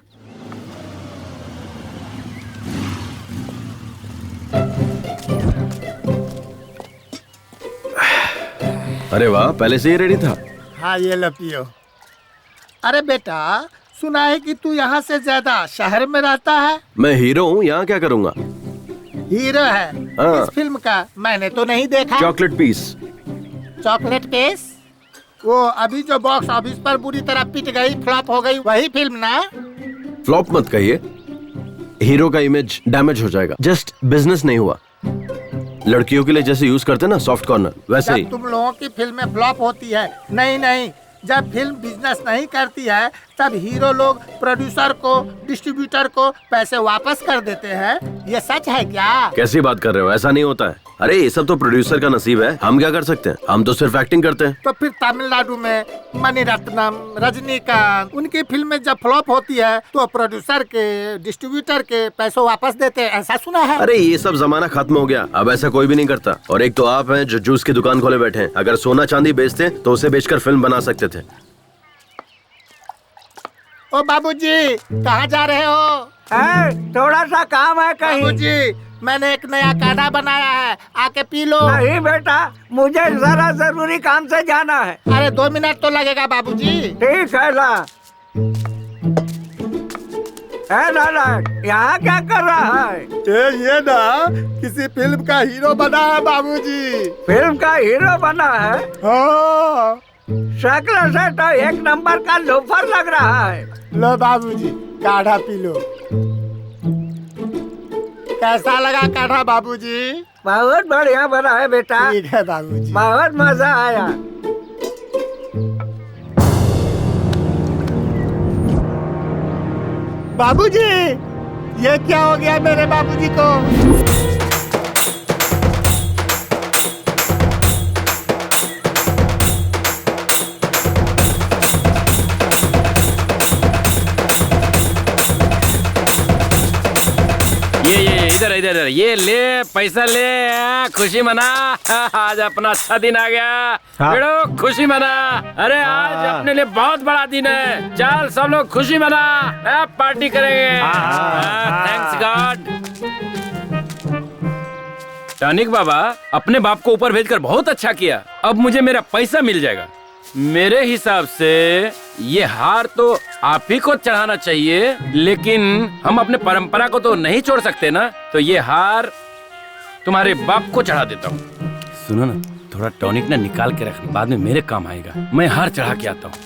अरे वाह, पहले से ही रेडी था। हाँ ये लो पियो। अरे बेटा, सुना है कि तू यहाँ से ज्यादा शहर में रहता है। मैं हीरो हूँ, यहाँ क्या करूँगा? हीरो है हाँ। इस फिल्म का? मैंने तो नहीं देखा। Chocolate piece. Chocolate piece? वो अभी जो बॉक्स ऑफिस पर बुरी तरह पिट गई, फ्लॉप हो गई, वही फिल्म ना? फ्लॉप मत कहिए, हीरो का इमेज डैमेज हो जाएगा। जस्ट बिजनेस नहीं हुआ। लड़कियों के लिए जैसे यूज करते ना सॉफ्ट कॉर्नर, वैसे ही। तुम लोगों की फिल्में फ्लॉप होती है। नहीं, जब फिल्म बिजनेस नहीं करती है तब हीरो लोग प्रोड्यूसर को, डिस्ट्रीब्यूटर को पैसे वापस कर देते हैं। ये सच है क्या? कैसी बात कर रहे हो? ऐसा नहीं होता है। अरे ये सब तो प्रोड्यूसर का नसीब है, हम क्या कर सकते हैं? हम तो सिर्फ एक्टिंग करते हैं। तो फिर तमिलनाडु में मणिरत्नम, रजनीकांत, उनकी फिल्में जब फ्लॉप होती है तो प्रोड्यूसर के, डिस्ट्रीब्यूटर के पैसे वापस देते हैं, ऐसा सुना है। अरे ये सब जमाना खत्म हो गया, अब ऐसा कोई भी नहीं करता। और एक तो आप हैं जो जूस की दुकान खोले बैठे हैं। अगर सोना चांदी बेचते तो उसे बेचकर फिल्म बना सकते थे। ओ बाबूजी, कहाँ जा रहे हो? थोड़ा सा काम है कहीं। बाबूजी, मैंने एक नया काढ़ा बनाया है, आके पी लो। नहीं बेटा, मुझे जरा जरूरी काम से जाना है। अरे 2 मिनट तो लगेगा बाबूजी। ठीक है ला। लाला, यहाँ क्या कर रहा है? ये ना किसी फिल्म का हीरो बना है बाबूजी। फिल्म का हीरो बना है? हाँ। शक्ल से तो एक नंबर का लोफर लग रहा है। लो बाबूजी, काढ़ा पी लो। कैसा लगा काढ़ा बाबूजी? बहुत बढ़िया बना है बेटा। ठीक है बाबूजी। बहुत मजा आया। बाबूजी, ये क्या हो गया मेरे बाबूजी को? इधर इधर इधर, ये ले पैसा ले, खुशी मना। आज अपना अच्छा दिन आ गया। बेड़ो खुशी मना। अरे आज अपने लिए बहुत बड़ा दिन है। चल सब लोग खुशी मना, पार्टी करेंगे। Thanks God. टॉनिक बाबा, अपने बाप को ऊपर भेजकर बहुत अच्छा किया। अब मुझे मेरा पैसा मिल जाएगा। मेरे हिसाब से ये हार तो आप ही को चढ़ाना चाहिए, लेकिन हम अपने परंपरा को तो नहीं छोड़ सकते ना। तो ये हार तुम्हारे बाप को चढ़ा देता हूँ। सुनो ना, थोड़ा टॉनिक ना निकाल के रखना, बाद में मेरे काम आएगा। मैं हार चढ़ा के आता हूँ।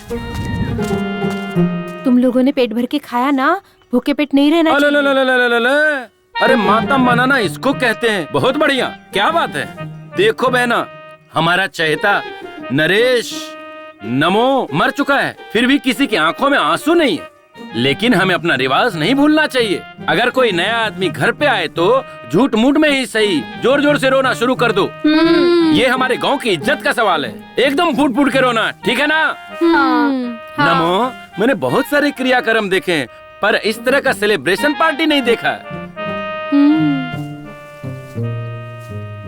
तुम लोगों ने पेट भर के खाया ना, भूखे पेट नहीं रहना चाहिए। अरे माता मनाना इसको कहते हैं। बहुत बढ़िया, क्या बात है। देखो बहना, हमारा चहेता नरेश नमो मर चुका है, फिर भी किसी की आंखों में आंसू नहीं है। लेकिन हमें अपना रिवाज नहीं भूलना चाहिए। अगर कोई नया आदमी घर पे आए तो झूठ मूठ में ही सही जोर जोर से रोना शुरू कर दो। ये हमारे गांव की इज्जत का सवाल है। एकदम फूट फूट के रोना, ठीक है ना? नमो, मैंने बहुत सारे क्रियाक्रम देखे हैं, पर इस तरह का सेलिब्रेशन पार्टी नहीं देखा।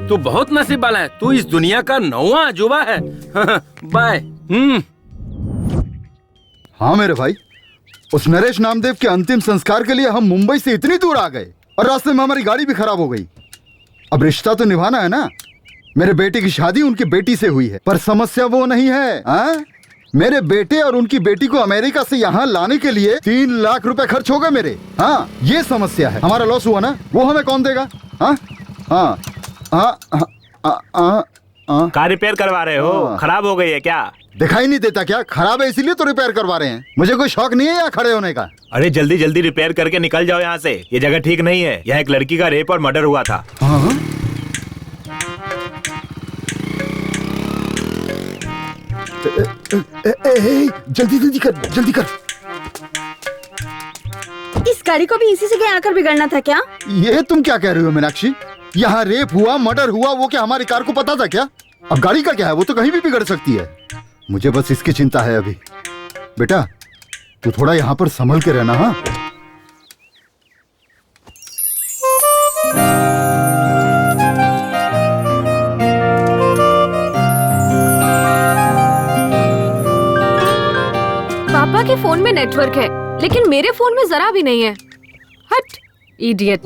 तू बहुत नसीब वाला है। तू इस दुनिया का 9वां अजूबा है। बाय। हाँ मेरे भाई, उस नरेश नामदेव के अंतिम संस्कार के लिए हम मुंबई से इतनी दूर आ गए और रास्ते में हमारी गाड़ी भी खराब हो गई। अब रिश्ता तो निभाना है ना। मेरे बेटे की शादी उनकी बेटी से हुई है, पर समस्या वो नहीं है। मेरे बेटे और उनकी बेटी को अमेरिका से यहाँ लाने के लिए 3 लाख रुपए खर्च हो गए मेरे। हाँ, ये समस्या है। हमारा लॉस हुआ ना, वो हमें कौन देगा? हाँ हाँ हाँ। कार रिपेयर करवा रहे हो? खराब हो गई है क्या? दिखाई नहीं देता क्या? खराब है इसीलिए तो रिपेयर करवा रहे हैं। मुझे कोई शौक नहीं है यहाँ खड़े होने का। अरे जल्दी जल्दी रिपेयर करके निकल जाओ यहाँ से। ये जगह ठीक नहीं है। यहाँ एक लड़की का रेप और मर्डर हुआ था। हाँ? जल्दी जल्दी कर, जल्दी कर। इस गाड़ी को भी इसी जगह आकर बिगड़ना था क्या? ये तुम क्या कह रही हो मीनाक्षी? यहाँ रेप हुआ, मर्डर हुआ, वो क्या हमारी कार को पता था क्या? अब गाड़ी का क्या है, वो तो कहीं भी बिगड़ सकती है। मुझे बस इसकी चिंता है अभी। बेटा तू थोड़ा यहाँ पर संभल के रहना। हाँ, पापा के फोन में नेटवर्क है, लेकिन मेरे फोन में जरा भी नहीं है। हट, इडियट।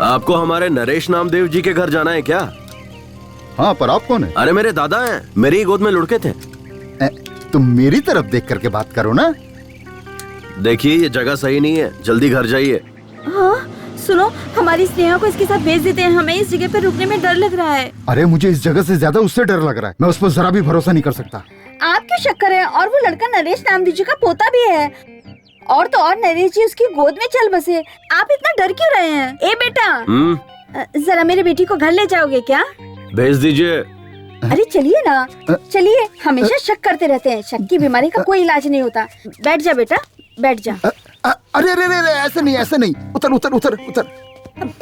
आपको हमारे नरेश नामदेव जी के घर जाना है क्या? हाँ, पर आप कौन है? अरे मेरे दादा हैं, मेरी ही गोद में लुढ़के थे। तुम मेरी तरफ देख करके बात करो ना। देखिए ये जगह सही नहीं है, जल्दी घर जाइए। हाँ, सुनो, हमारी स्नेहा को इसके साथ भेज देते हैं। हमें इस जगह पर रुकने में डर लग रहा है। अरे मुझे इस जगह से ज्यादा उससे डर लग रहा है। मैं उस पर जरा भी भरोसा नहीं कर सकता। आप क्यों शक कर रहे हैं? और वो लड़का नरेश नामदेव जी का पोता भी है। और तो और नरेश जी उसकी गोद में चल बसे। आप इतना डर क्यों रहे हैं? ए बेटा, जरा मेरे बेटी को घर ले जाओगे क्या? भेज दीजिए। अरे चलिए ना, चलिए। हमेशा शक करते रहते हैं। शक की बीमारी का कोई इलाज नहीं होता। बैठ जा बेटा, बैठ जा। अरे अरे अरे, ऐसे नहीं, ऐसे नहीं। उतर उतर उतर उतर।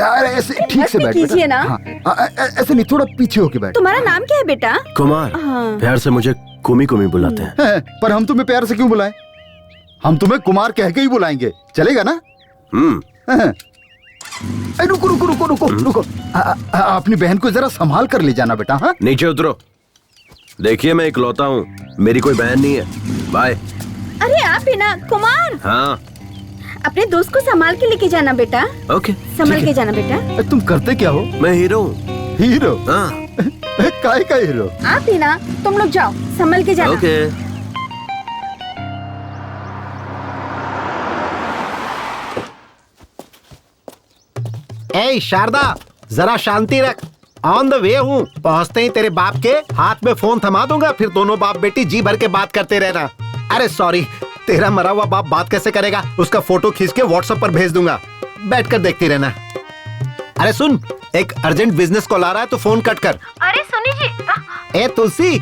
अरे ऐसे ठीक से बैठ कीजिए ना। ऐसे नहीं, थोड़ा पीछे होके बैठ। तुम्हारा नाम क्या है बेटा? कुमार। प्यार से मुझे कुमी कुमी बुलाते हैं। पर हम तुम्हें प्यार से क्यों बुलाएं? हम तुम्हें कुमार कह के ही बुलाएंगे, चलेगा ना? रुको रुको रुको रुको रुको। अपनी बहन को जरा संभाल कर ले जाना बेटा। हाँ, नीचे उतरो। देखिए मैं इकलौता हूँ, मेरी कोई बहन नहीं है। बाय। अरे आप भी ना कुमार। हाँ, अपने दोस्त को संभाल के लेके जाना बेटा। ओके, संभाल के जाना बेटा। तुम करते क्या हो? मैं हीरो हूँ। हीरो? हाँ। काय का हीरो? आप भी ना, तुम लोग जाओ, संभल के जाना। ओके। ए शारदा, जरा शांति रख। ऑन द वे हूँ। पहुँचते ही तेरे बाप के हाथ में फोन थमा दूंगा, फिर दोनों बाप बेटी जी भर के बात करते रहना। अरे सॉरी, तेरा मरा हुआ बाप बात कैसे करेगा? उसका फोटो खींच के व्हाट्सएप पर भेज दूंगा, बैठकर देखती रहना। अरे सुन, एक अर्जेंट बिजनेस कॉल आ रहा है तो फोन कट कर। अरे सुनी जी। ए तुलसी,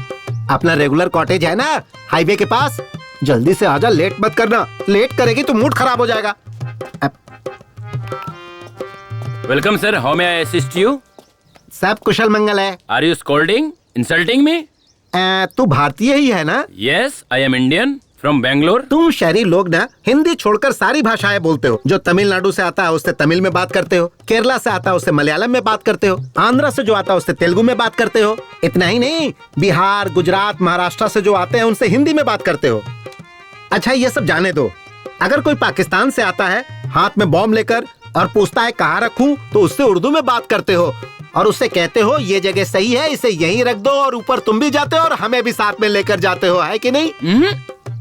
अपना रेगुलर कॉटेज है ना हाईवे के पास, जल्दी से आजा, लेट मत करना। लेट करेगी तो मूड खराब हो जाएगा। Welcome sir, how may I assist you? सब कुशल मंगल है। Are you scolding, insulting me? तू भारतीय ही है ना? Yes, I am Indian from Bangalore. तुम शहरी लोग ना हिंदी छोड़कर सारी भाषाएं बोलते हो। जो तमिलनाडु से आता है उससे तमिल में बात करते हो, केरला से आता है उससे मलयालम में बात करते हो, आंध्र से जो आता है उससे तेलुगु में बात करते हो। इतना ही नहीं, बिहार, गुजरात, महाराष्ट्र से जो आते हैं उनसे हिंदी में बात करते हो। अच्छा ये सब जाने दो, अगर कोई पाकिस्तान से आता है हाथ में बॉम्ब लेकर और पूछता है कहाँ रखूं, तो उससे उर्दू में बात करते हो और उससे कहते हो ये जगह सही है, इसे यहीं रख दो, और ऊपर तुम भी जाते हो और हमें भी साथ में लेकर जाते हो, है कि नहीं?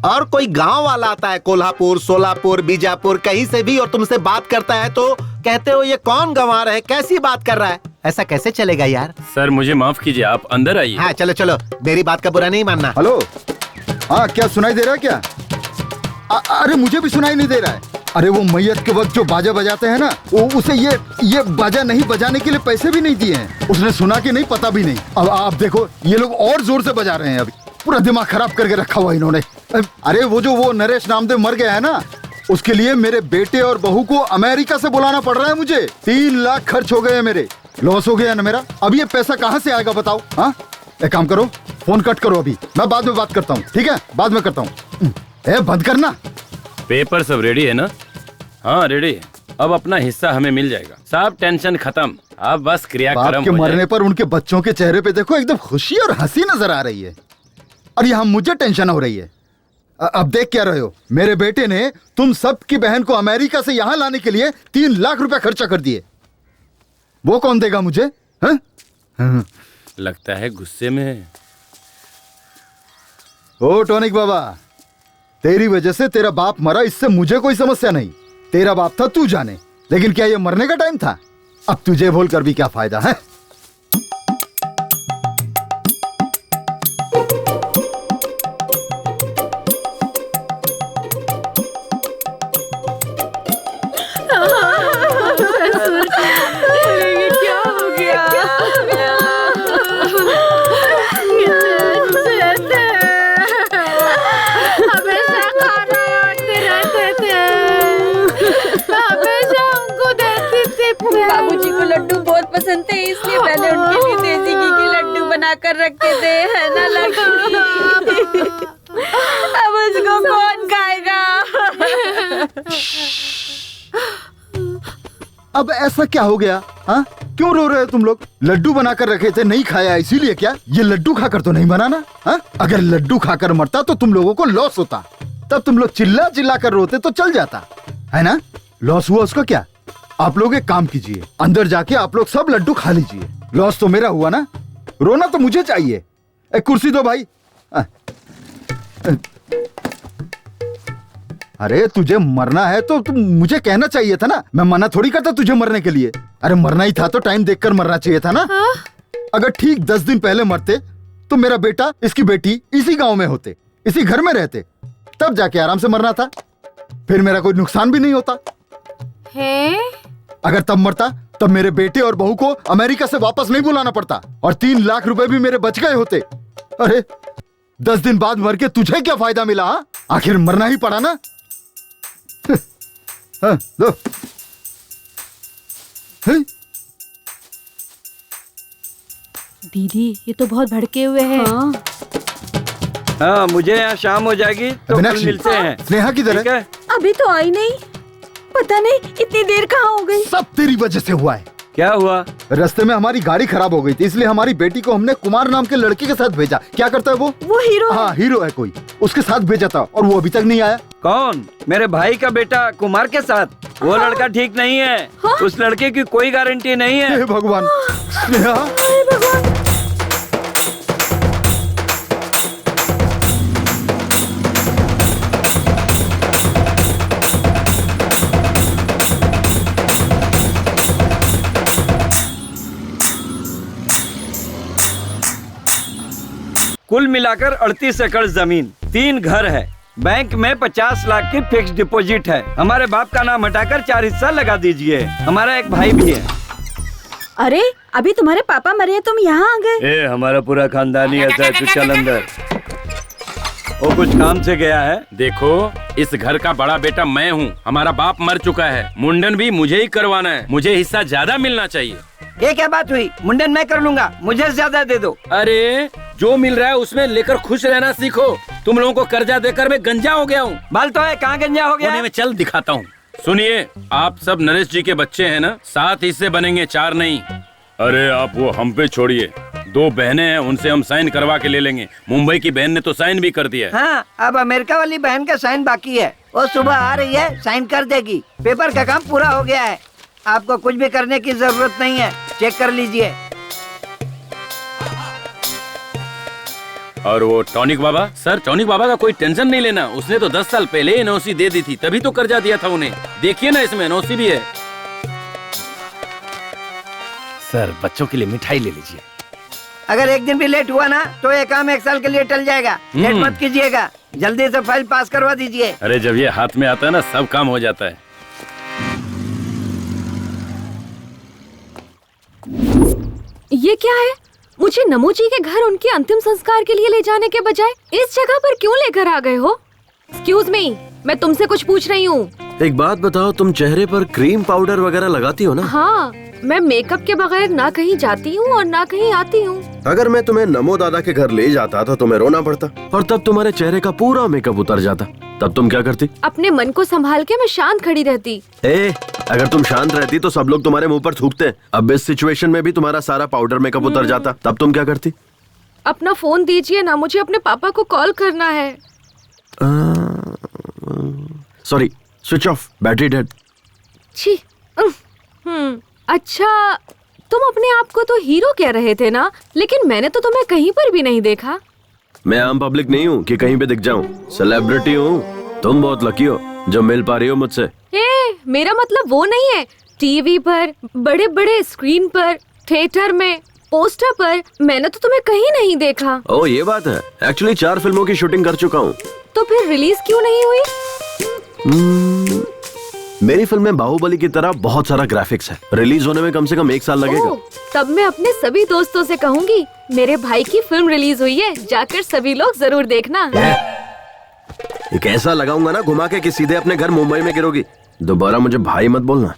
और कोई गांव वाला आता है कोल्हापुर, सोलापुर, बीजापुर, कहीं से भी, और तुमसे बात करता है तो कहते हो ये कौन गंवार है, कैसी बात कर रहा है। ऐसा कैसे चलेगा यार? सर मुझे माफ कीजिए, आप अंदर आइए। हाँ चलो चलो, मेरी बात का बुरा नहीं मानना। हेलो, हाँ क्या सुनाई दे रहा है क्या? अरे मुझे भी सुनाई नहीं दे रहा है। अरे वो मैयत के वक्त जो बाजा बजाते हैं ना, उसे ये बाजा नहीं बजाने के लिए पैसे भी नहीं दिए हैं। उसने सुना कि नहीं पता भी नहीं। अब आप देखो ये लोग और जोर से बजा रहे हैं, अभी पूरा दिमाग खराब करके रखा हुआ इन्होंने। अरे वो नरेश नामदेव मर गया है ना, उसके लिए मेरे बेटे और बहू को अमेरिका से बुलाना पड़ रहा है मुझे। 3 लाख खर्च हो गए मेरे, लॉस हो गया ना मेरा। अब ये पैसा कहाँ से आएगा बताओ? हाँ एक काम करो, फोन कट करो अभी, मैं बाद में बात करता हूँ, ठीक है? बाद में करता हूँ। बंद करना। पेपर सब रेडी है ना? हाँ रेडी है। अब अपना हिस्सा हमें मिल जाएगा। सब टेंशन खत्म, अब बस क्रियाक्रम बाप के मरने पर उनके बच्चों के चेहरे पे देखो एकदम खुशी और हंसी नजर आ रही है, और यहाँ मुझे टेंशन हो रही है। अब देख क्या रहे हो, मेरे बेटे ने तुम सब की बहन को अमेरिका से यहाँ लाने के लिए 3 लाख रुपए खर्चा कर दिए। वो कौन देगा मुझे? हाँ? लगता है गुस्से में है। ओ टॉनिक बाबा, तेरी वजह से तेरा बाप मरा, इससे मुझे कोई समस्या नहीं। तेरा बाप था तू जाने, लेकिन क्या ये मरने का टाइम था? अब तुझे बोल कर भी क्या फायदा है? क्या हो गया? हमेशा खाना आते रहते थे, हमेशा उनको देती थी। बाबूजी को लड्डू बहुत पसंद थे, इसलिए मैंने उनके लिए देसी घी के लड्डू बनाकर रखे थे, है ना लक्ष्मी? अब उसको कौन खाएगा? अब ऐसा क्या हो गया? हाँ क्यों रो रहे हो तुम लोग? लड्डू बनाकर रखे थे, नहीं खाया इसीलिए क्या? ये लड्डू खाकर तो नहीं बनाना। हाँ अगर लड्डू खाकर मरता तो तुम लोगों को लॉस होता, तब तुम लोग चिल्ला चिल्ला कर रोते तो चल जाता, है ना? लॉस हुआ उसका क्या? आप लोग एक काम कीजिए, अंदर जाके आप लोग सब लड्डू खा लीजिए। लॉस तो मेरा हुआ ना, रोना तो मुझे चाहिए। एक कुर्सी दो भाई। अरे तुझे मरना है तो तुम मुझे कहना चाहिए था ना, मैं मना थोड़ी करता तुझे मरने के लिए। अरे मरना ही था तो टाइम देखकर मरना चाहिए था ना। अगर ठीक 10 दिन पहले मरते तो मेरा बेटा, इसकी बेटी इसी गांव में होते, इसी घर में रहते, तब जाके आराम से मरना था, फिर मेरा कोई नुकसान भी नहीं होता है? अगर तब मरता तब मेरे बेटे और बहू को अमेरिका से वापस नहीं बुलाना पड़ता, और 3 लाख रुपए भी मेरे बच गए होते। अरे 10 दिन बाद मर के तुझे क्या फायदा मिला? आखिर मरना ही पड़ा ना। हाँ, लो। दीदी ये तो बहुत भड़के हुए हैं। हाँ मुझे यहाँ शाम हो जाएगी तो कल मिलते हैं। स्नेहा किधर है? अभी तो आई नहीं, पता नहीं इतनी देर कहाँ हो गई। सब तेरी वजह से हुआ है। क्या हुआ? रास्ते में हमारी गाड़ी खराब हो गई थी, इसलिए हमारी बेटी को हमने कुमार नाम के लड़के के साथ भेजा। क्या करता है वो? हीरो। हाँ हीरो है कोई, उसके साथ भेजा था और वो अभी तक नहीं आया। कौन? मेरे भाई का बेटा कुमार के साथ? वो लड़का ठीक नहीं है। उस लड़के की कोई गारंटी नहीं है। हे भगवान। स्नेहा, कुल मिलाकर 38 एकड़ जमीन, 3 घर है, बैंक में 50 लाख की फिक्स डिपॉजिट है। हमारे बाप का नाम हटाकर 4 हिस्सा लगा दीजिए। हमारा एक भाई भी है। अरे अभी तुम्हारे पापा मरे, तुम यहाँ आ गए? हमारा पूरा खानदानी ऐसा है, तू चल अंदर। वो कुछ काम से गया है। देखो इस घर का बड़ा बेटा मैं हूँ, हमारा बाप मर चुका है, मुंडन भी मुझे ही करवाना है, मुझे हिस्सा ज्यादा मिलना चाहिए। ये क्या बात हुई? मुंडन मैं कर लूंगा, मुझे ज्यादा दे दो। अरे जो मिल रहा है उसमें लेकर खुश रहना सीखो। तुम लोगों को कर्जा देकर मैं गंजा हो गया हूँ। बाल तो है, कहाँ गंजा हो गया? कोने में चल दिखाता हूँ। सुनिए, आप सब नरेश जी के बच्चे हैं ना, 7 हिस्से बनेंगे, 4 नहीं। अरे आप वो हम पे छोड़िए, 2 बहनें हैं, उनसे हम साइन करवा के ले लेंगे। मुंबई की बहन ने तो साइन भी कर दिया है। हाँ, अब अमेरिका वाली बहन का साइन बाकी है। वो सुबह आ रही है, साइन कर देगी। पेपर का काम पूरा हो गया है। आपको कुछ भी करने की जरूरत नहीं है, चेक कर लीजिए। और वो टॉनिक बाबा, सर टॉनिक बाबा का कोई टेंशन नहीं लेना, उसने तो 10 साल पहले एनओसी दे दी थी, तभी तो कर्जा दिया था उन्हें। देखिए ना, इसमें एनओसी भी है। सर बच्चों के लिए मिठाई ले लीजिए। अगर एक दिन भी लेट हुआ ना तो ये काम 1 साल के लिए टल जाएगा। लेट मत कीजिएगा, जल्दी से फाइल पास करवा दीजिए। अरे जब ये हाथ में आता है ना, सब काम हो जाता है। ये क्या है? मुझे नमो जी के घर उनके अंतिम संस्कार के लिए ले जाने के बजाय इस जगह पर क्यों लेकर आ गए हो? एक्सक्यूज मी, मैं तुमसे कुछ पूछ रही हूँ। एक बात बताओ, तुम चेहरे पर क्रीम पाउडर वगैरह लगाती हो ना? हाँ, मैं मेकअप के बगैर ना कहीं जाती हूँ और ना कहीं आती हूँ। अगर मैं तुम्हें नमो दादा के घर ले जाता तो तुम्हें रोना पड़ता और तब तुम्हारे चेहरे का पूरा मेकअप उतर जाता, तब तुम क्या करती? अपने मन को संभाल के मैं शांत खड़ी रहती। अगर तुम शांत रहती तो सब लोग तुम्हारे मुंह पर थूकते। अब इस सिचुएशन में भी तुम्हारा सारा पाउडर मेकअप उतर जाता, तब तुम क्या करती? अपना फोन दीजिए ना, मुझे अपने पापा को कॉल करना है। Sorry, switch off, battery dead. छी। अच्छा, तुम अपने आप को तो हीरो कह रहे थे ना, लेकिन मैंने तो तुम्हें कहीं पर भी नहीं देखा। मैं आम पब्लिक नहीं हूँ कि कहीं पे दिख जाऊँ, सेलिब्रिटी हूँ। तुम बहुत लकी हो जो मिल पा रही हो मुझसे। मेरा मतलब वो नहीं है। टीवी पर, बड़े बड़े स्क्रीन पर, थिएटर में, पोस्टर पर मैंने तो तुम्हें कहीं नहीं देखा। ओह, ये बात है। एक्चुअली 4 फिल्मों की शूटिंग कर चुका हूँ। तो फिर रिलीज क्यों नहीं हुई? मेरी फिल्म में बाहुबली की तरह बहुत सारा ग्राफिक्स है। रिलीज होने में कम से कम 1 साल लगेगा। तब मैं अपने सभी दोस्तों से कहूँगी, मेरे भाई की फिल्म रिलीज हुई है, जाकर सभी लोग जरूर देखना। एक ऐसा लगाऊंगा ना घुमा के कि सीधे अपने घर मुंबई में गिरोगी। दोबारा मुझे भाई मत बोलना।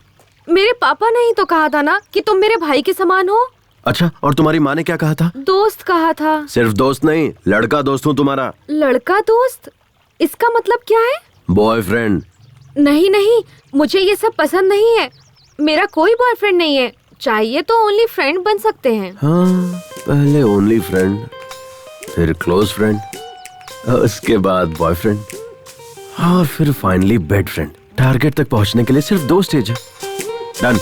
मेरे पापा ने ही तो कहा था ना कि तुम मेरे भाई के समान हो। अच्छा, और तुम्हारी माँ ने क्या कहा था? दोस्त कहा था। सिर्फ दोस्त नहीं, लड़का दोस्त हूँ तुम्हारा। लड़का दोस्त? इसका मतलब क्या है? बॉयफ्रेंड। नहीं नहीं, मुझे ये सब पसंद नहीं है। मेरा कोई बॉयफ्रेंड नहीं है। चाहिए तो ओनली फ्रेंड बन सकते हैं। हाँ, पहले ओनली फ्रेंड, फिर क्लोज फ्रेंड, उसके बाद बॉयफ्रेंड, और फिर फाइनली बेड फ्रेंड। टारगेट तक पहुंचने के लिए सिर्फ 2 स्टेज है। डन।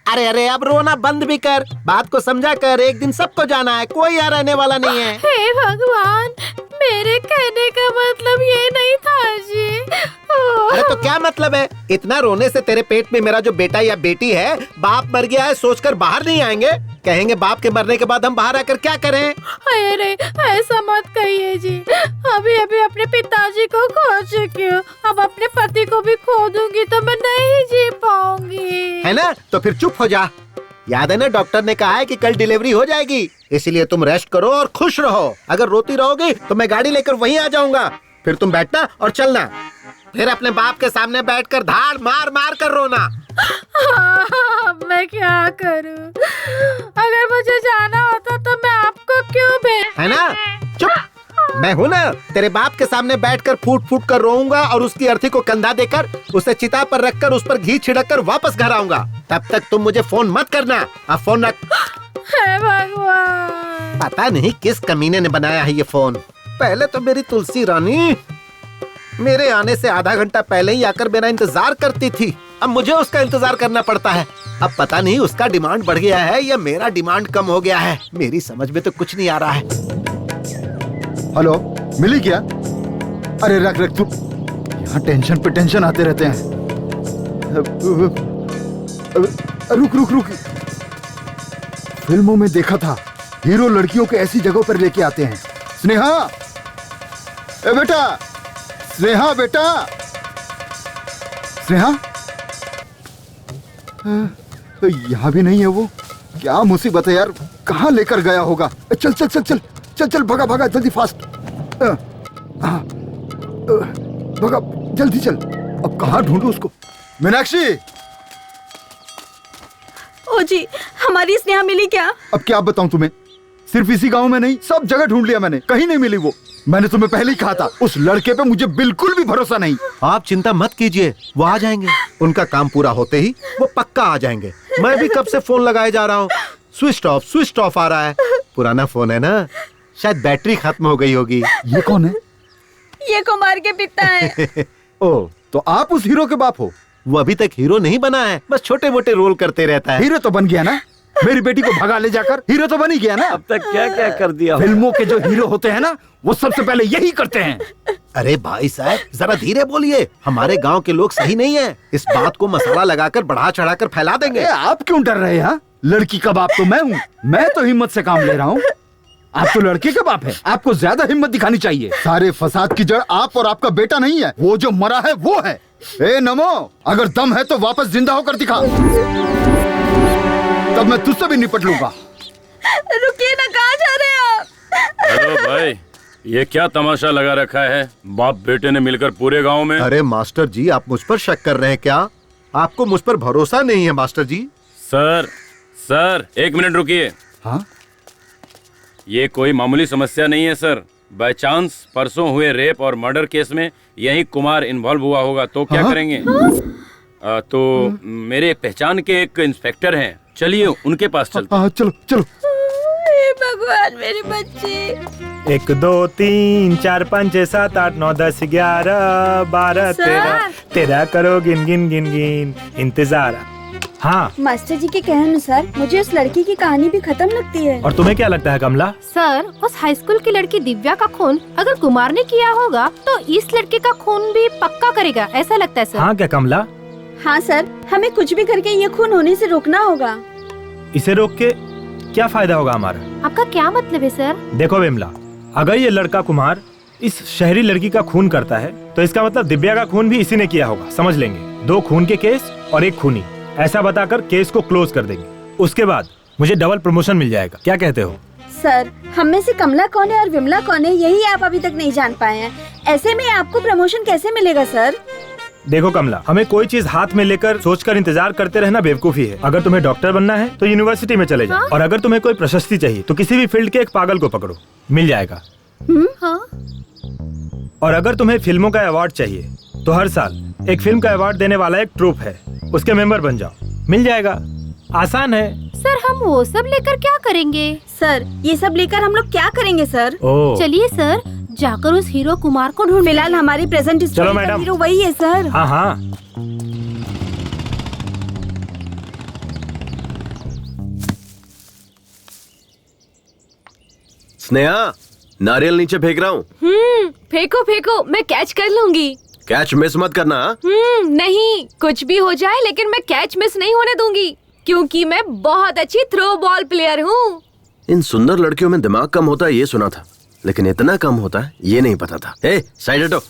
अरे अरे, अब रोना बंद भी कर, बात को समझा कर। एक दिन सबको जाना है, कोई यहाँ रहने वाला नहीं है। हे भगवान, मेरे कहने का मतलब ये नहीं था जी। अरे तो क्या मतलब है? इतना रोने से तेरे पेट में मेरा जो बेटा या बेटी है, बाप मर गया है सोचकर बाहर नहीं आएंगे? कहेंगे बाप के मरने के बाद हम बाहर आकर क्या करें? अरे ऐसा मत कहिए जी। अभी अभी अपने पिताजी को खो चुकी हूँ, अब अपने पति को भी खो दूंगी तो मैं नहीं जी पाऊंगी। है ना? तो फिर चुप हो जा। याद है ना, डॉक्टर ने कहा है कि कल डिलीवरी हो जाएगी, इसलिए तुम रेस्ट करो और खुश रहो। अगर रोती रहोगी तो मैं गाड़ी लेकर वहीं आ जाऊंगा, फिर तुम बैठना और चलना, फिर अपने बाप के सामने बैठकर धाड़ मार मार कर रोना। मैं क्या करूं? अगर मुझे जाना होता तो मैं आपको क्यों है ना? चुप। मैं हूँ ना, तेरे बाप के सामने बैठकर फूट फूट कर रोऊंगा और उसकी अर्थी को कंधा देकर उसे चिता पर रखकर उस पर घी छिड़क कर वापस घर आऊंगा। तब तक तुम मुझे फोन मत करना। अब फोन रख। हे भगवान, पता नहीं किस कमीने ने बनाया है ये फोन। पहले तो मेरी तुलसी रानी मेरे आने से आधा घंटा पहले ही आकर मेरा इंतजार करती थी, अब मुझे उसका इंतजार करना पड़ता है। अब पता नहीं उसका डिमांड बढ़ गया है या मेरा डिमांड कम हो गया है, मेरी समझ में तो कुछ नहीं आ रहा है। हेलो, मिली क्या? अरे रख रख तू, यहाँ टेंशन पे टेंशन आते रहते हैं। रुक रुक रुक, फिल्मों में देखा था हीरो लड़कियों को ऐसी जगहों पर लेके आते हैं। स्नेहा, ए बेटा, स्नेहा बेटा, स्नेहा, यहाँ भी नहीं है वो। क्या मुसीबत है यार, कहाँ लेकर गया होगा? चल चल चल चल चल चल, भगा भगा जल्दी, फास्ट भगा जल्दी चल। अब कहाँ ढूंढूं उसको? मीनाक्षी! ओ जी, हमारी स्नेहा मिली क्या? अब क्या बताऊं तुम्हें, सिर्फ इसी गांव में नहीं, सब जगह ढूंढ लिया मैंने, कहीं नहीं मिली वो। मैंने तुम्हें पहले ही कहा था, उस लड़के पे मुझे बिल्कुल भी भरोसा नहीं। आप चिंता मत कीजिए, वो आ जाएंगे। उनका काम पूरा होते ही वो पक्का आ जाएंगे। मैं भी कब से फोन लगाए जा रहा हूँ, स्विच ऑफ आ रहा है। पुराना फोन है ना, शायद बैटरी खत्म हो गई होगी। ये कौन है? ये कुमार के पिता है। ओ, तो आप उस हीरो के बाप हो? वो अभी तक हीरो नहीं बना है, बस छोटे मोटे रोल करते रहता है। हीरो तो बन गया ना, मेरी बेटी को भगा ले जाकर हीरो तो बन ही गया ना। अब तक क्या क्या कर दिया। फिल्मों के जो हीरो होते हैं ना, वो सबसे पहले यही करते हैं। अरे भाई साहब, जरा धीरे बोलिए, हमारे गांव के लोग सही नहीं है। इस बात को मसाला लगाकर बढ़ा चढ़ाकर फैला देंगे। आप क्यों डर रहे हैं? लड़की का बाप तो मैं हूँ, मैं तो हिम्मत से काम ले रहा हूँ। आप तो लड़के का बाप है, आपको ज्यादा हिम्मत दिखानी चाहिए। सारे फसाद की जड़ आप और आपका बेटा नहीं है, वो जो मरा है वो है। ए नमो, अगर दम है तो वापस जिंदा होकर दिखा, तब मैं तुझसे भी निपट लूंगा। रुकिए ना, कहाँ जा रहे हैं आप? हेलो भाई, ये क्या तमाशा लगा रखा है? बाप बेटे ने मिलकर पूरे गांव में। अरे मास्टर जी, आप मुझ पर शक कर रहे हैं क्या? आपको मुझ पर भरोसा नहीं है मास्टर जी? सर 1 मिनट रुकिए। हाँ? ये कोई मामूली समस्या नहीं है सर। बाय चांस परसों हुए रेप और मर्डर केस में यही कुमार इन्वॉल्व हुआ होगा, तो क्या करेंगे? तो मेरे पहचान के एक इंस्पेक्टर हैं, चलिए उनके पास चलते हैं। चलो चलो। भगवान, मेरे बच्चे। 1 2 3 4 5 6 7 8 9 10 11 12 13 करो गिन गिन गिन गिन इंतजार। हाँ मास्टर जी के कहने अनुसार मुझे उस लड़की की कहानी भी खत्म लगती है। और तुम्हें क्या लगता है कमला? सर, उस हाई स्कूल की लड़की दिव्या का खून अगर कुमार ने किया होगा तो इस लड़के का खून भी पक्का करेगा, ऐसा लगता है सर। हाँ क्या कमला? हाँ सर, हमें कुछ भी करके ये खून होने से रोकना होगा। इसे रोक के क्या फायदा होगा हमारा? आपका क्या मतलब है सर? देखो विमला, अगर ये लड़का कुमार इस शहरी लड़की का खून करता है तो इसका मतलब दिव्या का खून भी इसी ने किया होगा, समझ लेंगे। 2 खून के केस और 1 खूनी, ऐसा बताकर केस को क्लोज कर देंगे। उसके बाद मुझे डबल प्रमोशन मिल जाएगा, क्या कहते हो? सर, हम में से कमला कौन है और विमला कौन है, यही आप अभी तक नहीं जान पाए हैं। ऐसे में आपको प्रमोशन कैसे मिलेगा सर? देखो कमला, हमें कोई चीज हाथ में लेकर सोचकर इंतजार करते रहना बेवकूफी है। अगर तुम्हें डॉक्टर बनना है तो यूनिवर्सिटी में चले जाओ। हाँ? और अगर तुम्हें कोई प्रशस्ति चाहिए तो किसी भी फील्ड के एक पागल को पकड़ो, मिल जाएगा। हाँ? और अगर तुम्हें फिल्मों का अवार्ड चाहिए तो हर साल एक फिल्म का अवार्ड देने वाला एक ट्रूप है, उसके मेंबर बन जाओ, मिल जाएगा। आसान है। सर, हम वो सब लेकर क्या करेंगे? सर, ये सब लेकर हम लोग क्या करेंगे सर? चलिए सर, जाकर उस हीरो कुमार को ढूंढ। फिलहाल हमारी प्रेजेंट चलो मैडम, हीरो वही है सर। हाँ हाँ। स्नेहा, नारियल नीचे फेंक रहा हूँ। फेंको फेंको, मैं कैच कर लूंगी। कैच मिस मत करना। नहीं, कुछ भी हो जाए लेकिन मैं कैच मिस नहीं होने दूंगी, क्योंकि मैं बहुत अच्छी थ्रो बॉल प्लेयर हूँ। इन सुंदर लड़कियों में दिमाग कम होता है ये सुना था, लेकिन इतना कम होता है ये नहीं पता था। ए, साइड हटो।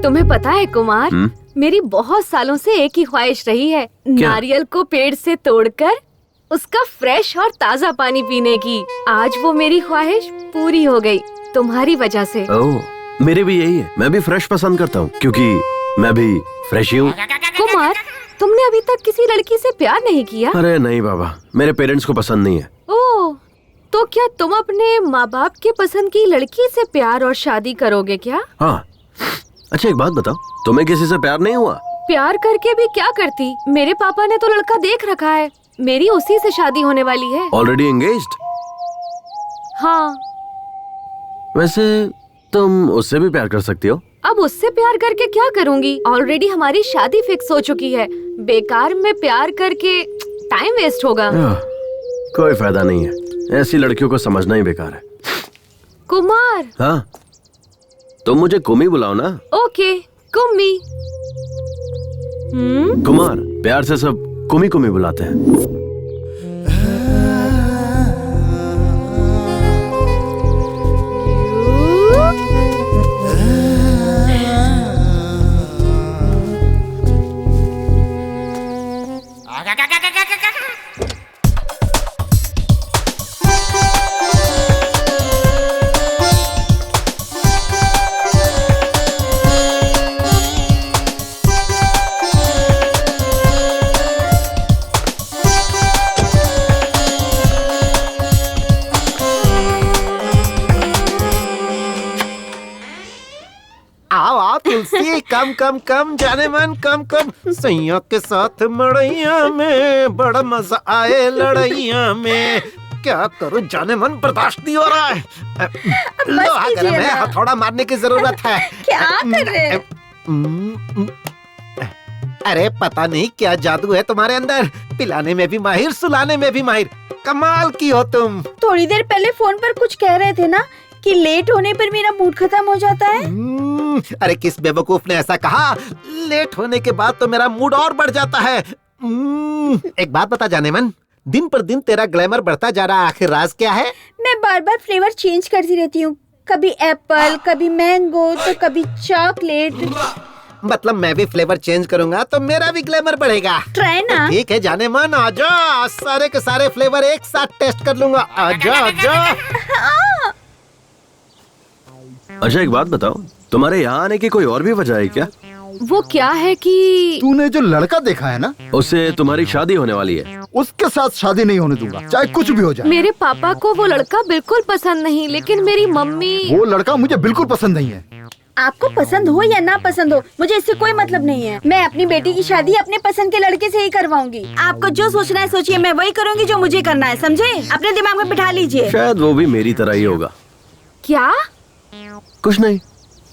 तुम्हें पता है कुमार, मेरी बहुत सालों से एक ही ख्वाहिश रही है, नारियल को पेड़ से तोड़कर उसका फ्रेश और ताज़ा पानी पीने की। आज वो मेरी ख्वाहिश पूरी हो गई तुम्हारी वजह से। ओह, मेरे भी यही है। मैं भी फ्रेश पसंद करता हूँ क्योंकि मैं भी फ्रेश ही हूँ। कुमार, तुमने अभी तक किसी लड़की से प्यार नहीं किया? अरे नहीं बाबा, मेरे पेरेंट्स को पसंद नहीं है। ओह, तो क्या तुम अपने माँ बाप के पसंद की लड़की से प्यार और शादी करोगे क्या? हाँ। अच्छा एक बात बताओ, तुम्हें किसी से प्यार नहीं हुआ? प्यार करके भी क्या करती, मेरे पापा ने तो लड़का देख रखा है, मेरी उसी से शादी होने वाली है। Already engaged? हाँ। वैसे तुम उससे भी प्यार कर सकती हो। अब उससे प्यार करके क्या करूँगी, ऑलरेडी हमारी शादी फिक्स हो चुकी है। बेकार में प्यार करके टाइम वेस्ट होगा। कोई फायदा नहीं है, ऐसी लड़कियों को समझना ही बेकार है। कुमार। हाँ, तुम मुझे कुमी बुलाओ ना। ओके, कुम्मी। कुमार, प्यार से सब कुमी कुमी बुलाते हैं। आओ आओ तुलसी, कम कम कम जाने मन, कम कम। सैया के साथ मड़ैया में बड़ा मजा आए लड़ैया में। क्या करूं जाने मन, बर्दाश्त नहीं हो रहा है। लोहा गर्म है, हथौड़ा मारने की जरूरत है। क्या कर रहे हैं? अरे पता नहीं क्या जादू है तुम्हारे अंदर, पिलाने में भी माहिर, सुलाने में भी माहिर। कमाल की हो तुम। थोड़ी देर पहले फोन पर कुछ कह रहे थे ना कि लेट होने पर मेरा मूड खत्म हो जाता है। अरे किस बेवकूफ ने ऐसा कहा? लेट होने के बाद तो मेरा मूड और बढ़ जाता है। एक बात बता जाने मन, दिन पर दिन तेरा ग्लैमर बढ़ता जा रहा है, आखिर राज क्या है? मैं बार बार फ्लेवर चेंज करती रहती हूँ, कभी एप्पल, कभी मैंगो, तो कभी चॉकलेट। मतलब मैं भी फ्लेवर चेंज करूंगा तो मेरा भी ग्लैमर बढ़ेगा। ट्राई ना। ठीक है जाने मन, आजा, सारे के सारे फ्लेवर एक साथ टेस्ट कर लूंगा। आजा आजा। अच्छा एक बात बताओ, तुम्हारे यहाँ आने की कोई और भी वजह है क्या? वो क्या है कि तूने जो लड़का देखा है ना, उससे तुम्हारी शादी होने वाली है। उसके साथ शादी नहीं होने दूंगा, चाहे कुछ भी हो जाए। मेरे पापा को वो लड़का बिल्कुल पसंद नहीं, लेकिन मेरी मम्मी। वो लड़का मुझे बिल्कुल पसंद नहीं है। आपको पसंद हो या ना पसंद हो, मुझे इससे कोई मतलब नहीं है। मैं अपनी बेटी की शादी अपने पसंद के लड़के से ही करवाऊंगी। आपको जो सोचना है सोचिए, मैं वही करूंगी जो मुझे करना है, समझे? अपने दिमाग में बिठा लीजिए। शायद वो भी मेरी तरह ही होगा। क्या? कुछ नहीं।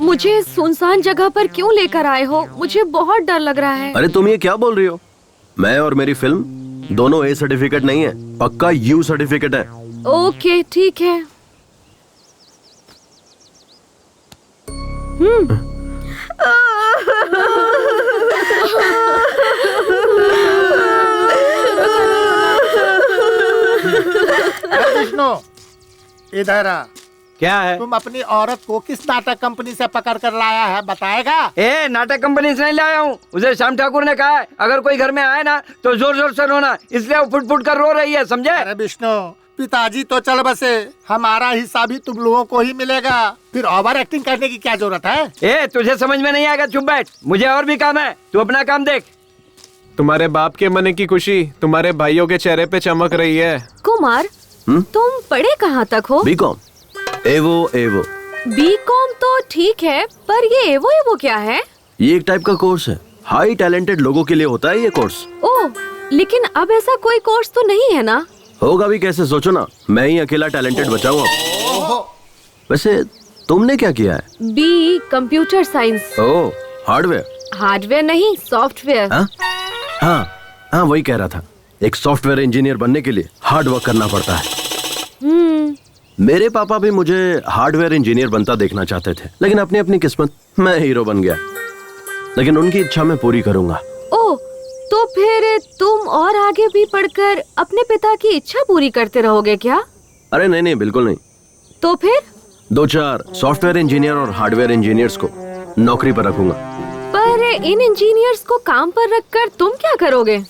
मुझे सुनसान जगह पर क्यों लेकर आए हो? मुझे बहुत डर लग रहा है। अरे तुम ये क्या बोल रही हो? मैं और मेरी फिल्म दोनों ए सर्टिफिकेट नहीं है, पक्का यू सर्टिफिकेट है। ओके ठीक है। विष्णु इधर आ। क्या है? तुम अपनी औरत को किस नाटक कंपनी से पकड़ कर लाया है, बताएगा? ए, नाटक कंपनी से नहीं लाया हूँ। उसे श्याम ठाकुर ने कहा है अगर कोई घर में आए ना तो जोर जोर से रोना, इसलिए वो फुट फुट कर रो रही है, समझे? अरे विष्णु, पिताजी तो चल बसे, हमारा हिस्सा भी तुम लोगों को ही मिलेगा, फिर ओवर एक्टिंग करने की क्या जरूरत है? ए, तुझे समझ में नहीं आएगा, चुप बैठ, मुझे और भी काम है, तू अपना काम देख। तुम्हारे बाप के मन की खुशी तुम्हारे भाइयों के चेहरे पे चमक रही है। कुमार, तुम पढ़े कहाँ तक हो? बीकॉम। एवो एवो। बीकॉम तो ठीक है, पर ये एवो एवो क्या है? ये एक टाइप का कोर्स है, हाई टैलेंटेड लोगों के लिए होता है ये कोर्स। ओह, लेकिन अब ऐसा कोई कोर्स तो नहीं है ना? होगा भी कैसे, सोचो ना, मैं ही अकेला टैलेंटेड बचा हूँ अब। वैसे तुमने क्या किया है? B computer science. Oh, hardware. Hardware नहीं, सॉफ्टवेयर। हाँ हाँ, वही कह रहा था। एक सॉफ्टवेयर इंजीनियर बनने के लिए हार्ड वर्क करना पड़ता है। मेरे पापा भी मुझे हार्डवेयर इंजीनियर बनता देखना चाहते थे, लेकिन अपनी अपनी किस्मत, मैं हीरो बन गया। लेकिन उनकी इच्छा मैं पूरी करूंगा। ओह, तो फिर तुम और आगे भी पढ़कर अपने पिता की इच्छा पूरी करते रहोगे क्या? अरे नहीं नहीं, बिल्कुल नहीं। तो फिर 2-4 सॉफ्टवेयर इंजीनियर और हार्डवेयर इंजीनियर्स को नौकरी पर रखूंगा। पर इन इंजीनियर्स को काम पर रखकर तुम क्या करोगे?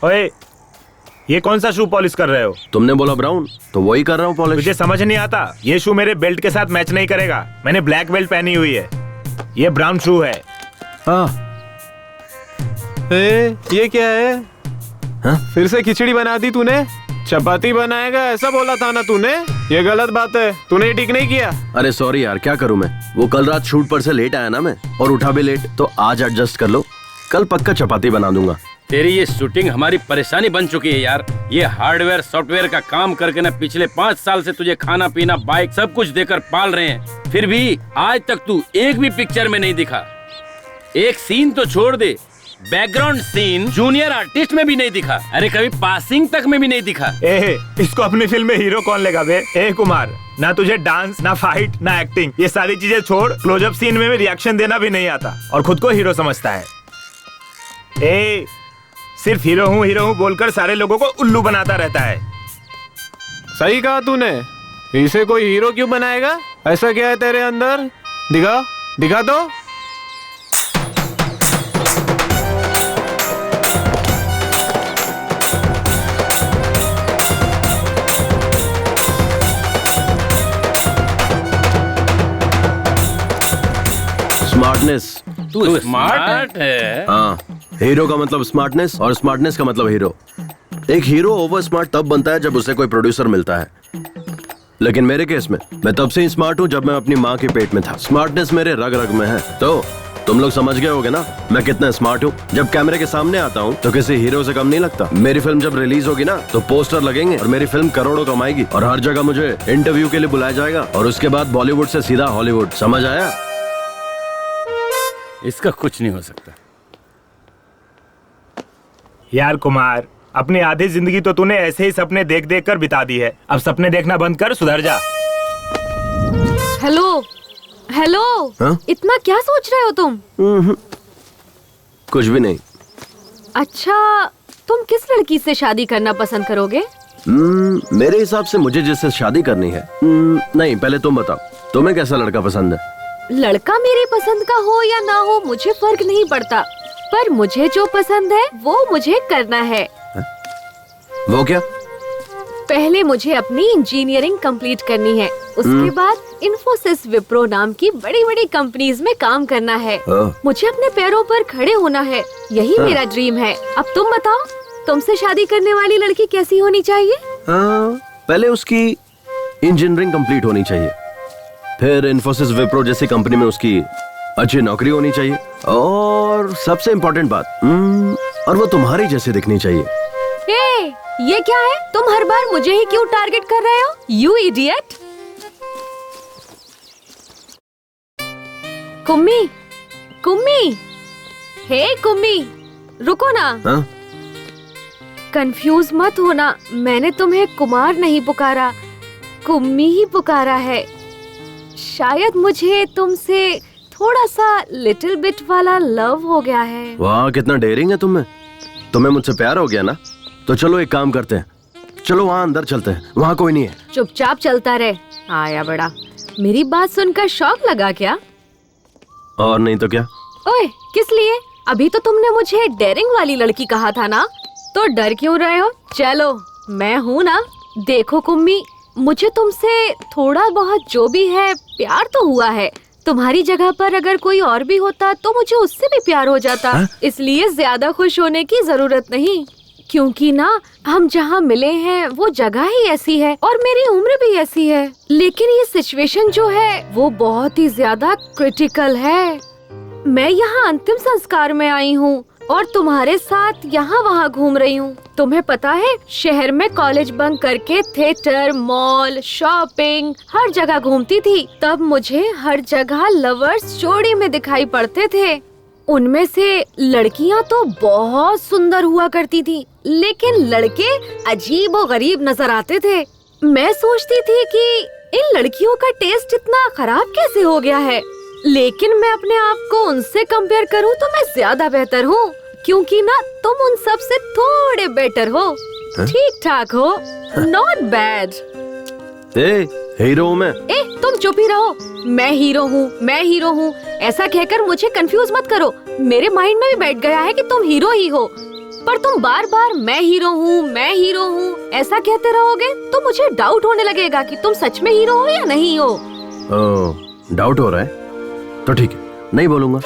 ओए, ये कौन सा शू पॉलिश कर रहे हो? तुमने बोला ब्राउन, तो वही कर रहा हूँ पॉलिश। मुझे समझ नहीं आता, ये शू मेरे बेल्ट के साथ मैच नहीं करेगा। मैंने ब्लैक बेल्ट पहनी हुई है, ये ब्राउन शू है। हाँ। ये क्या है? हाँ? फिर से खिचड़ी बना दी तूने? चपाती बनाएगा ऐसा बोला था ना तूने? ये गलत बात है, तूने ठीक नहीं किया। अरे सॉरी यार, क्या करूँ मैं, वो कल रात शूट पर से लेट आया ना मैं, और उठा भी लेट, तो आज एडजस्ट कर लो, कल पक्का चपाती बना दूंगा। तेरी ये शूटिंग हमारी परेशानी बन चुकी है यार। ये हार्डवेयर सॉफ्टवेयर का काम करके ना पिछले 5 साल से तुझे खाना पीना बाइक सब कुछ देकर पाल रहे हैं, फिर भी आज तक तू एक भी पिक्चर में नहीं दिखा। एक सीन तो छोड़ दे, बैकग्राउंड सीन जूनियर आर्टिस्ट में भी नहीं दिखा। अरे कभी पासिंग तक में भी नहीं दिखा। इसको अपनी फिल्म में हीरो कौन लेगा बे? कुमार, ना तुझे डांस, ना फाइट, ना एक्टिंग, ये सारी चीजें छोड़, क्लोजअप सीन में रिएक्शन देना भी नहीं आता और खुद को हीरो समझता है। सिर्फ हीरो हूँ बोलकर सारे लोगों को उल्लू बनाता रहता है। सही कहा तूने, इसे कोई हीरो क्यों बनाएगा? ऐसा क्या है तेरे अंदर, दिखा। दिखा दो। स्मार्टनेस। तू स्मार्ट है। हाँ, हीरो का मतलब स्मार्टनेस और स्मार्टनेस का मतलब हीरो। एक हीरो ओवर स्मार्ट तब बनता है जब उसे कोई प्रोड्यूसर मिलता है, लेकिन मेरे केस में मैं तब से ही स्मार्ट हूँ जब मैं अपनी माँ के पेट में था। स्मार्टनेस मेरे रग रग में है। तो तुम लोग समझ गए होगे ना मैं कितना स्मार्ट हूँ। जब कैमरे के सामने आता हूँ तो किसी हीरो से कम नहीं लगता। मेरी फिल्म जब रिलीज होगी ना तो पोस्टर लगेंगे और मेरी फिल्म करोड़ों कमाएगी और हर जगह मुझे इंटरव्यू के लिए बुलाया जाएगा और उसके बाद बॉलीवुड से सीधा हॉलीवुड। समझ आया? इसका कुछ नहीं हो सकता। यार कुमार, अपनी आधी जिंदगी तो तूने ऐसे ही सपने देख देख कर बिता दी है। अब सपने देखना बंद कर, सुधर जा। हेलो हेलो, इतना क्या सोच रहे हो तुम? कुछ भी नहीं। अच्छा, तुम किस लड़की से शादी करना पसंद करोगे? मेरे हिसाब से मुझे जिससे शादी करनी है। नहीं, पहले तुम बताओ, तुम्हें कैसा लड़का पसंद है? लड़का मेरी पसंद का हो या ना हो मुझे फर्क नहीं पड़ता, पर मुझे जो पसंद है वो मुझे करना है। वो क्या? पहले मुझे अपनी इंजीनियरिंग कंप्लीट करनी है, उसके बाद इन्फोसिस विप्रो नाम की बड़ी बड़ी कंपनीज में काम करना है। मुझे अपने पैरों पर खड़े होना है, यही मेरा ड्रीम है। अब तुम बताओ, तुमसे शादी करने वाली लड़की कैसी होनी चाहिए? पहले उसकी इंजीनियरिंग कंप्लीट होनी चाहिए, फिर इन्फोसिस विप्रो जैसी कंपनी में उसकी अच्छी नौकरी होनी चाहिए, और सबसे इम्पोर्टेंट बात, और वो तुम्हारी जैसे दिखनी चाहिए। ये क्या है? तुम हर बार मुझे ही क्यों टारगेट कर रहे हो? You idiot! Kummi, Kummi, hey Kummi, रुको ना। कंफ्यूज मत होना, मैंने तुम्हें कुमार नहीं पुकारा, कुम्मी ही पुकारा है। शायद मुझे तुमसे थोड़ा सा लिटिल बिट वाला लव हो गया है। वाह, कितना डेयरिंग है तुम्हें मुझसे प्यार हो गया ना? तो चलो एक काम करते हैं, चलो वहाँ अंदर चलते हैं, वहाँ कोई नहीं है। चुपचाप चलता रहे। आया बड़ा। मेरी बात सुनकर शौक लगा क्या? और नहीं तो क्या। ओए, किस लिए? अभी तो तुमने मुझे डेयरिंग वाली लड़की कहा था ना, तो डर क्यों रहे हो? चलो, मैं हूँ ना। देखो कुम्मी, मुझे तुमसे थोड़ा बहुत जो भी है प्यार तो हुआ है। तुम्हारी जगह पर अगर कोई और भी होता तो मुझे उससे भी प्यार हो जाता। इसलिए ज्यादा खुश होने की जरूरत नहीं, क्योंकि ना हम जहाँ मिले हैं वो जगह ही ऐसी है और मेरी उम्र भी ऐसी है। लेकिन ये सिचुएशन जो है वो बहुत ही ज्यादा क्रिटिकल है। मैं यहाँ अंतिम संस्कार में आई हूँ और तुम्हारे साथ यहाँ वहाँ घूम रही हूँ। तुम्हें पता है, शहर में कॉलेज बंक करके थिएटर, मॉल, शॉपिंग हर जगह घूमती थी। तब मुझे हर जगह लवर्स जोड़ी में दिखाई पड़ते थे। उनमें से लड़कियाँ तो बहुत सुंदर हुआ करती थी, लेकिन लड़के अजीब और गरीब नजर आते थे। मैं सोचती थी कि इन लड़कियों का टेस्ट इतना खराब कैसे हो गया है, लेकिन मैं अपने आप को उनसे कंपेयर करूं तो मैं ज्यादा बेहतर हूँ, क्योंकि ना तुम उन सब से थोड़े बेटर हो। ठीक ठाक हो, नॉट बैड। हीरो हूँ मैं। तुम चुप ही रहो। मैं हीरो हूँ, मैं हीरो हूँ, ऐसा कहकर मुझे कंफ्यूज मत करो। मेरे माइंड में भी बैठ गया है कि तुम हीरो ही हो, पर तुम बार बार मैं हीरो हूँ, मैं हीरो हूँ ऐसा कहते रहोगे तो मुझे डाउट होने लगेगा कि तुम सच में हीरो हो या नहीं हो। डाउट हो रहा है तो ठीक है, नहीं बोलूंगा।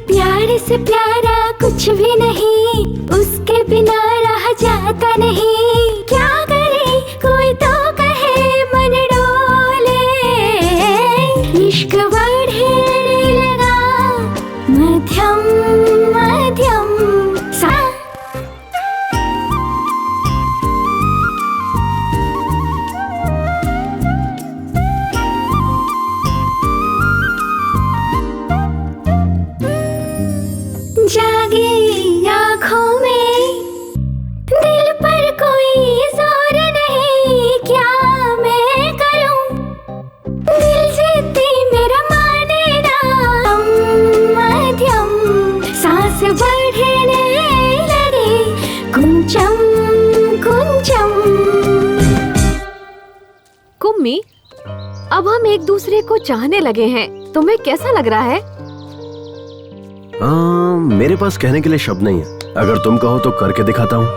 प्यार से प्यारा कुछ भी नहीं, उसके बिना रह जाता नहीं। क्या करे कोई तो कहे मन डोले, इश्क बढ़ने लगा मध्यम मध्यम सा। जागे आँखों में दिल पर कोई एक दूसरे को चाहने लगे हैं। तुम्हें कैसा लग रहा है? मेरे पास कहने के लिए शब्द नहीं है। अगर तुम कहो तो करके दिखाता हूँ।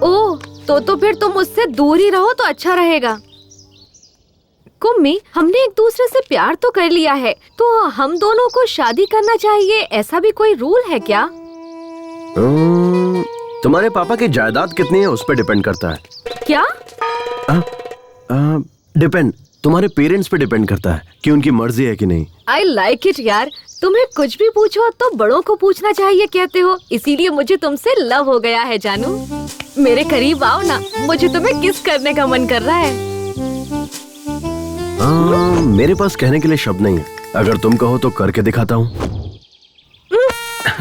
ओह, तो फिर तुम मुझसे दूर ही रहो तो अच्छा रहेगा। कुम्मी, हमने एक दूसरे से प्यार तो कर लिया है, तो हम दोनों को शादी करना चाहिए, ऐसा भी कोई रूल है क्या? तुम्हारे पापा की जायदाद कितनी है उस पर डिपेंड करता है। क्या? डिपेंड, तुम्हारे पेरेंट्स पे डिपेंड करता है कि उनकी मर्जी है कि नहीं। I like it यार, तुम्हें कुछ भी पूछो तो बड़ों को पूछना चाहिए कहते हो, इसीलिए मुझे तुमसे लव हो गया है जानू। मेरे करीब आओ ना, मुझे तुम्हें किस करने का मन कर रहा है। मेरे पास कहने के लिए शब्द नहीं है। अगर तुम कहो तो करके दिखाता हूँ।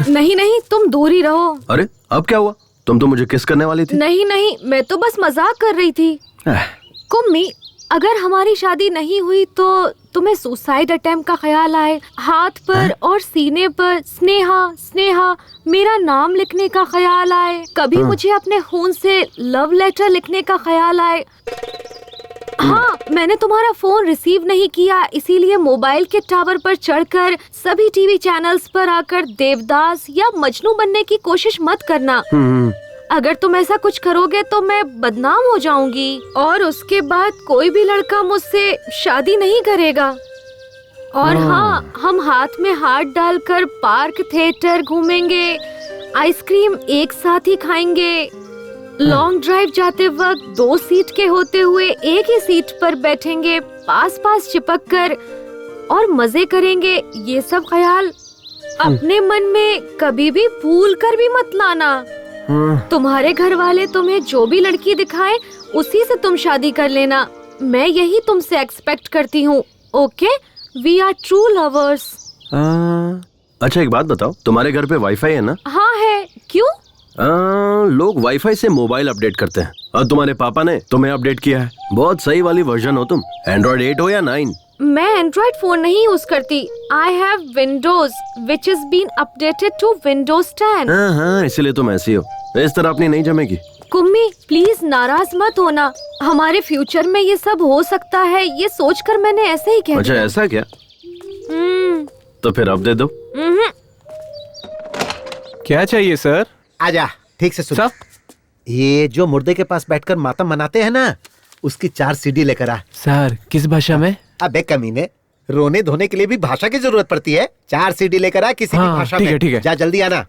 नहीं नहीं, तुम दूर ही रहो। अरे अब क्या हुआ? तुम तो मुझे किस करने वाली थी। नहीं नहीं, मैं तो बस मजाक कर रही थी। कुम्मी, अगर हमारी शादी नहीं हुई तो तुम्हें सुसाइड अटेम्प्ट का ख्याल आए, हाथ पर और सीने पर स्नेहा स्नेहा मेरा नाम लिखने का ख्याल आए, कभी मुझे अपने खून से लव लेटर लिखने का ख्याल आए। हाँ, मैंने तुम्हारा फोन रिसीव नहीं किया, इसीलिए मोबाइल के टावर पर चढ़कर सभी टीवी चैनल्स पर आकर देवदास या मजनू बनने की कोशिश मत करना। अगर तुम ऐसा कुछ करोगे तो मैं बदनाम हो जाऊंगी और उसके बाद कोई भी लड़का मुझसे शादी नहीं करेगा। और हाँ, हम हाथ में हाथ डालकर पार्क थिएटर घूमेंगे, आइसक्रीम एक साथ ही खाएंगे, लॉन्ग ड्राइव जाते वक्त 2 सीट के होते हुए एक ही सीट पर बैठेंगे, पास पास चिपक कर और मजे करेंगे। ये सब ख्याल अपने मन में कभी भी भूल कर भी मत लाना। तुम्हारे घर वाले तुम्हें जो भी लड़की दिखाए उसी से तुम शादी कर लेना, मैं यही तुमसे एक्सपेक्ट करती हूँ। Okay, we are true lovers. अच्छा एक बात बताओ, तुम्हारे घर पे वाईफाई है ना? हाँ है। क्यों? लोग वाईफाई से मोबाइल अपडेट करते हैं और तुम्हारे पापा ने तुम्हें अपडेट किया है। बहुत सही वाली वर्जन हो तुम। एंड्रॉइड 8 हो या 9? मैं एंड्रॉइड फोन नहीं यूज करती। I have Windows which is been updated to Windows 10। हाँ, इसलिए तुम ऐसी हो। इस तरह अपनी नहीं जमेगी। कुम्मी, प्लीज नाराज मत होना, हमारे फ्यूचर में ये सब हो सकता है, ये सोचकर मैंने ऐसे ही कह दिया। अच्छा ऐसा क्या? तो फिर अब दे दो। क्या चाहिए सर? आजा, ठीक से सुन। ये जो मुर्दे के पास बैठकर मातम मनाते हैं ना, उसकी 4 सीडी लेकर आ। सर किस भाषा में? अबे कमीने, रोने धोने के लिए भी भाषा की जरूरत पड़ती है। 4 सीडी लेकर आ किसी भी भाषा में। ठीक है। जा जल्दी आना।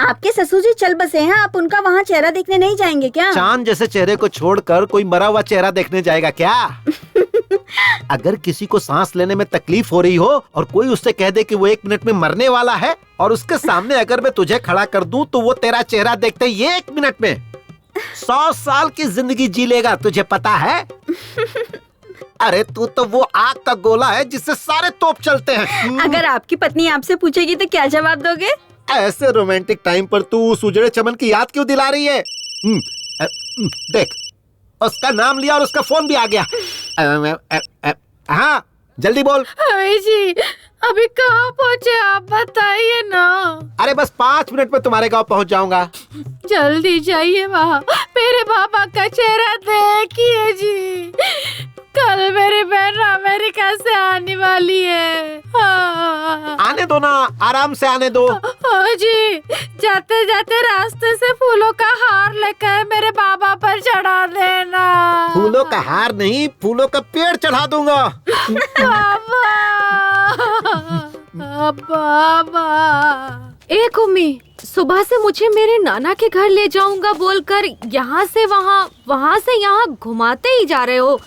आपके ससुर जी चल बसे हैं, आप उनका वहाँ चेहरा देखने नहीं जाएंगे क्या? चांद जैसे चेहरे को छोड़कर कोई मरा हुआ चेहरा देखने जाएगा क्या? अगर किसी को सांस लेने में तकलीफ हो रही हो और कोई उससे कह दे कि वो 1 मिनट में मरने वाला है और उसके सामने अगर मैं तुझे खड़ा कर दूं तो वो तेरा चेहरा देखते ही 1 मिनट में 100 साल की जिंदगी जी लेगा, तुझे पता है? अरे तू तो वो आग का गोला है जिससे सारे तोप चलते हैं। अगर आपकी पत्नी आपसे पूछेगी तो क्या जवाब दोगे? ऐसे रोमांटिक टाइम पर तू उस उजड़े चमन की याद क्यों दिला रही है? देख, उसका नाम लिया और उसका फोन भी आ गया। हाँ जल्दी बोल। जी अभी कहाँ पहुँचे आप बताइए ना। अरे बस 5 मिनट में तुम्हारे गांव पहुँच जाऊंगा। जल्दी जाइए, वहाँ मेरे पापा का चेहरा देखिए जी। कल मेरी बहन अमेरिका से आने वाली है। हाँ। आने दो ना, आराम से आने दो। जी, जाते जाते रास्ते से फूलों का हार लेकर मेरे बाबा पर चढ़ा देना। फूलों का हार नहीं, फूलों का पेड़ चढ़ा दूंगा। बाबा। ए कुम्मी, सुबह से मुझे मेरे नाना के घर ले जाऊंगा बोलकर यहाँ से वहाँ, वहाँ से यहाँ घुमाते ही जा रहे हो।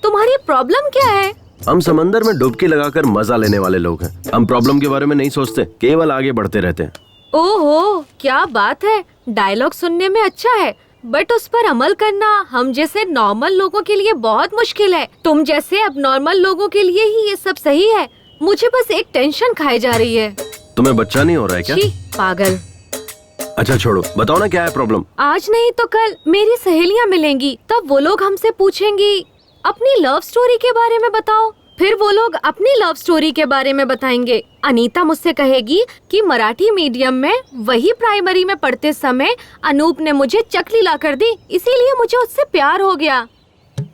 तुम्हारी प्रॉब्लम क्या है? हम समंदर में डुबकी लगाकर मजा लेने वाले लोग हैं। हम प्रॉब्लम के बारे में नहीं सोचते, केवल आगे बढ़ते रहते हैं। ओहो, क्या बात है। डायलॉग सुनने में अच्छा है, बट उस पर अमल करना हम जैसे नॉर्मल लोगों के लिए बहुत मुश्किल है। तुम जैसे अब नॉर्मल लोगों के लिए ही ये सब सही है। मुझे बस एक टेंशन खाई जा रही है। तुम्हें बच्चा नहीं हो रहा है क्या? पागल। अच्छा छोड़ो, बताओ ना क्या है प्रॉब्लम। आज नहीं तो कल मेरी सहेलियाँ मिलेंगी, तब वो लोग हमसे पूछेंगी अपनी लव स्टोरी के बारे में बताओ। फिर वो लोग अपनी लव स्टोरी के बारे में बताएंगे। अनीता मुझसे कहेगी कि मराठी मीडियम में वही प्राइमरी में पढ़ते समय अनूप ने मुझे चकली ला कर दी, इसीलिए मुझे उससे प्यार हो गया।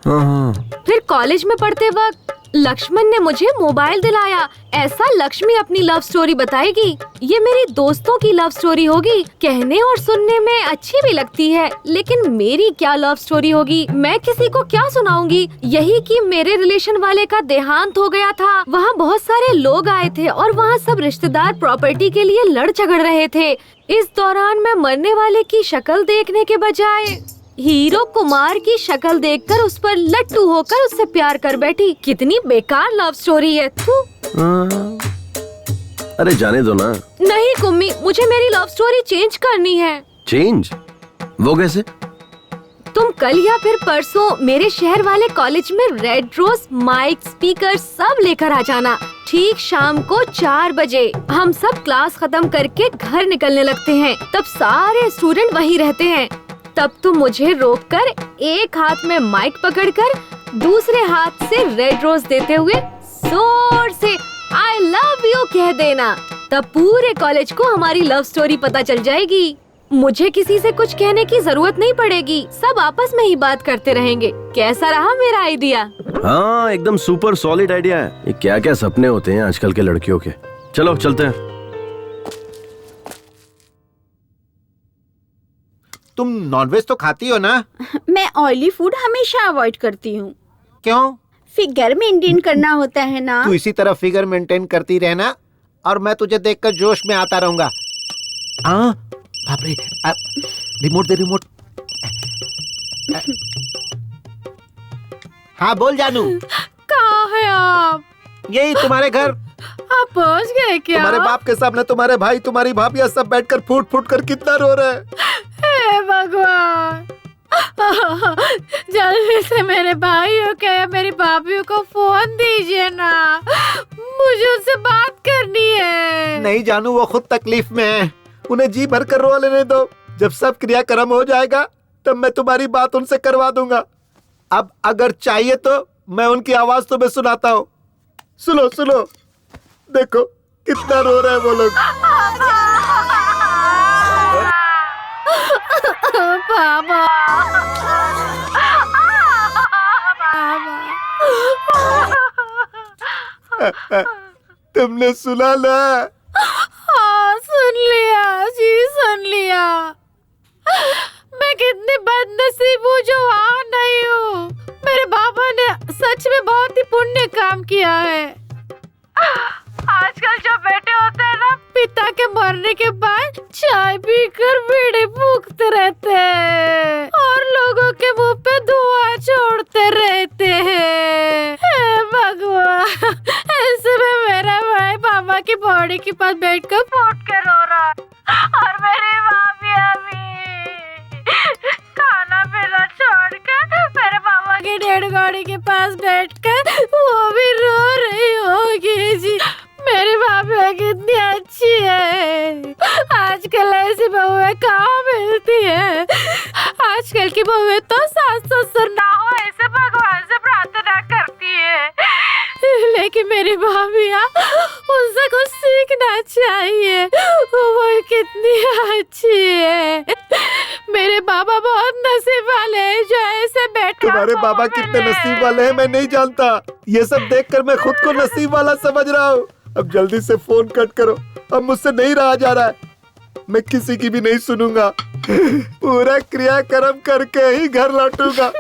हाँ हाँ। फिर कॉलेज में पढ़ते वक्त लक्ष्मण ने मुझे मोबाइल दिलाया। ऐसा लक्ष्मी अपनी लव स्टोरी बताएगी। ये मेरी दोस्तों की लव स्टोरी होगी। कहने और सुनने में अच्छी भी लगती है, लेकिन मेरी क्या लव स्टोरी होगी? मैं किसी को क्या सुनाऊंगी? यही कि मेरे रिलेशन वाले का देहांत हो गया था। वहाँ बहुत सारे लोग आए थे और वहाँ सब रिश्तेदार प्रॉपर्टी के लिए लड़ झगड़ रहे थे। इस दौरान मैं मरने वाले की शक्ल देखने के बजाय हीरो कुमार की शक्ल देखकर उस पर लट्टू होकर उससे प्यार कर बैठी। कितनी बेकार लव स्टोरी है। थू। अरे जाने दो ना। नहीं कुम्मी, मुझे मेरी लव स्टोरी चेंज करनी है। चेंज? वो कैसे? तुम कल या फिर परसों मेरे शहर वाले कॉलेज में रेड रोज, माइक, स्पीकर सब लेकर आ जाना। ठीक शाम को 4 बजे हम सब क्लास खत्म करके घर निकलने लगते हैं। तब सारे स्टूडेंट वहीं रहते हैं। तब तुम मुझे रोककर एक हाथ में माइक पकड़कर दूसरे हाथ से रेड रोज देते हुए जोर से आई लव यू कह देना। तब पूरे कॉलेज को हमारी लव स्टोरी पता चल जाएगी। मुझे किसी से कुछ कहने की जरूरत नहीं पड़ेगी। सब आपस में ही बात करते रहेंगे। कैसा रहा मेरा आइडिया? हाँ, एकदम सुपर सॉलिड आइडिया है। ये क्या क्या सपने होते हैं आजकल के लड़कियों के। चलो चलते हैं। तुम नॉनवेज तो खाती हो ना? मैं ऑयली फूड हमेशा अवॉइड करती हूँ। क्यों? फिगर मेंटेन करना होता है ना। तू इसी तरह फिगर मेंटेन करती रहना और मैं तुझे देखकर जोश में आता रहूंगा। हाँ, बाप रे, रिमोट दे रिमोट। हाँ बोल जानू। कहाँ है आप? यही तुम्हारे घर। आप पहुँच गए क्या? तुम्हारे बाप के सामने तुम्हारे भाई, तुम्हारी भाभी सब बैठकर फूट फूट कर कितना रो रहे हैं। हे भगवान, जल्दी से मेरे भाइयों के या मेरी भाभीयों को फोन दीजिए ना। मुझे उनसे बात करनी है। नहीं जानू, वो खुद तकलीफ में है। उन्हें जी भर कर रो लेने दो। जब सब क्रियाक्रम हो जाएगा तब मैं तुम्हारी बात उनसे करवा दूंगा। अब अगर चाहिए तो मैं उनकी आवाज तुम्हें सुनाता हूँ। सुनो सुनो, देखो कितना रो रहे हैं वो लोग। पापा, तुमने सुना ना? हाँ सुन लिया जी, सुन लिया। मैं कितनी बदनसीब हूँ जो वहाँ नहीं हूँ। मेरे बाबा ने सच में बहुत ही पुण्य काम किया है। आजकल जो बेटे होते हैं ना, पिता के मरने के बाद चाय पीकर बीड़ी फूकते रहते हैं और लोगों के मुंह पे धुआं छोड़ते रहते हैं। हे भगवान, ऐसे में मेरा भाई पापा की बॉडी के पास बैठकर फूट के रो रहा है और मेरी भाभी अभी खाना पीना छोड़कर मेरे पापा की डेड बॉडी के पास बैठकर वो भी रो रही होगी जी। मेरी भाभी कितनी अच्छी है। आजकल ऐसी बहुएं कहाँ मिलती है। आजकल की बहुएं तो सास ससुर ना हो ऐसे भगवान से प्रार्थना करती है, लेकिन मेरी भाभियाँ उनसे कुछ सीखना चाहिए। वो कितनी अच्छी है। मेरे बाबा बहुत नसीब वाले हैं जो ऐसे बैठे। तुम्हारे बाबा कितने नसीब वाले हैं मैं नहीं जानता। ये सब देखकर मैं खुद को नसीब वाला समझ रहा हूँ। अब जल्दी से फोन कट करो, अब मुझसे नहीं रहा जा रहा है। मैं किसी की भी नहीं सुनूंगा। पूरा क्रियाक्रम करके ही घर लौटूंगा।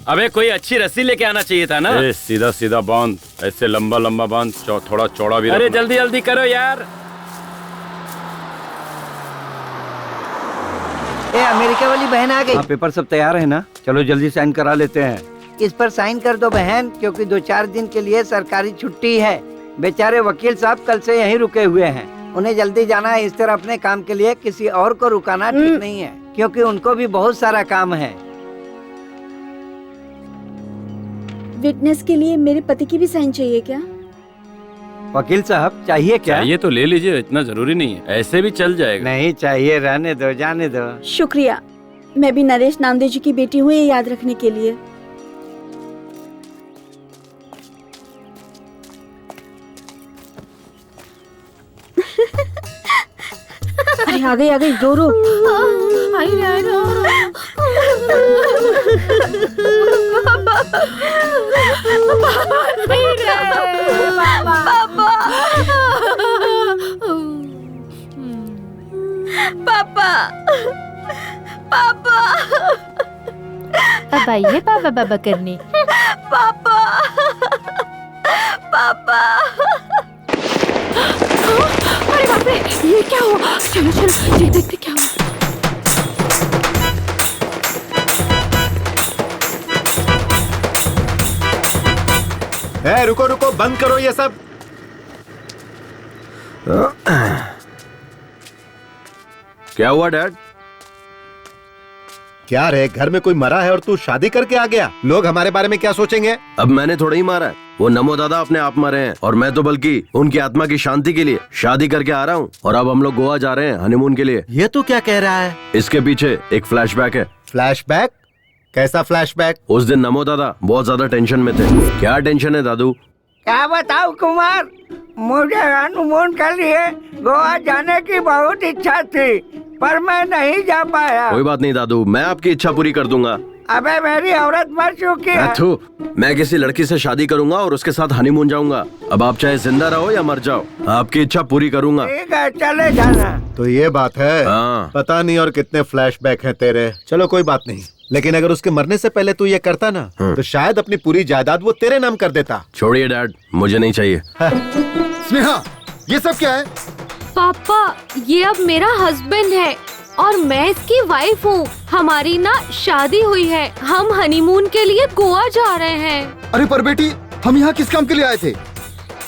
अबे कोई अच्छी रस्सी लेके आना चाहिए था ना। सीधा सीधा बांध, ऐसे लंबा लंबा बांध, थोड़ा चौड़ा भी अरे रखना। जल्दी जल्दी करो यार। ए अमेरिका वाली बहन आ गई। पेपर सब तैयार है ना? चलो जल्दी साइन करा लेते हैं। इस पर साइन कर दो बहन, क्योंकि 2-4 दिन के लिए सरकारी छुट्टी है। बेचारे वकील साहब कल से यहीं रुके हुए हैं, उन्हें जल्दी जाना है। इस तरह अपने काम के लिए किसी और को रुकाना ठीक नहीं है, क्योंकि उनको भी बहुत सारा काम है। विटनेस के लिए मेरे पति की भी साइन चाहिए क्या? वकील साहब चाहिए क्या? चाहिए तो ले लीजिए, इतना जरूरी नहीं है, ऐसे भी चल जाएगा। नहीं चाहिए, रहने दो, जाने दो। शुक्रिया। मैं भी नरेश नामदेव जी की बेटी हूँ, ये याद रखने के लिए। अरे आ गई रो रो। पापा पापा अब आइए पापा बाबा करने। पापा पापा। अरे बाप रे, ये क्या हुआ? चलो चलो ये देखते क्या हुआ। रुको रुको, बंद करो ये सब। क्या हुआ डैड? क्या रे, घर में कोई मरा है और तू शादी करके आ गया? लोग हमारे बारे में क्या सोचेंगे? अब मैंने थोड़ा ही मारा है, वो नमो दादा अपने आप मरे हैं और मैं तो बल्कि उनकी आत्मा की शांति के लिए शादी करके आ रहा हूँ। और अब हम लोग गोवा जा रहे हैं हनीमून के लिए। ये तू क्या कह रहा है? इसके पीछे एक फ्लैशबैक है। फ्लैशबैक? कैसा फ्लैशबैक? उस दिन नमो दादा बहुत ज्यादा टेंशन में थे। क्या टेंशन है दादू? क्या बताऊं कुमार, मुझे हनीमून के लिए गोवा जाने की बहुत इच्छा थी, पर मैं नहीं जा पाया। कोई बात नहीं दादू, मैं आपकी इच्छा पूरी कर दूंगा। अबे मेरी औरत मर चुकी है। मैं किसी लड़की से शादी करूंगा और उसके साथ हनीमून जाऊंगा। अब आप चाहे जिंदा रहो या मर जाओ, आपकी इच्छा पूरी करूंगा। ठीक है, चले जाना। तो ये बात है। हाँ। पता नहीं और कितने फ्लैशबैक हैं तेरे। चलो कोई बात नहीं, लेकिन अगर उसके मरने से पहले तू ये करता ना, तो शायद अपनी पूरी जायदाद वो तेरे नाम कर देता। छोड़िए डैड, मुझे नहीं चाहिए। स्नेहा, ये सब क्या है? पापा, ये अब मेरा हस्बैंड है और मैं इसकी वाइफ हूँ। हमारी ना शादी हुई है, हम हनीमून के लिए गोवा जा रहे हैं। अरे पर बेटी, हम यहाँ किस काम के लिए आए थे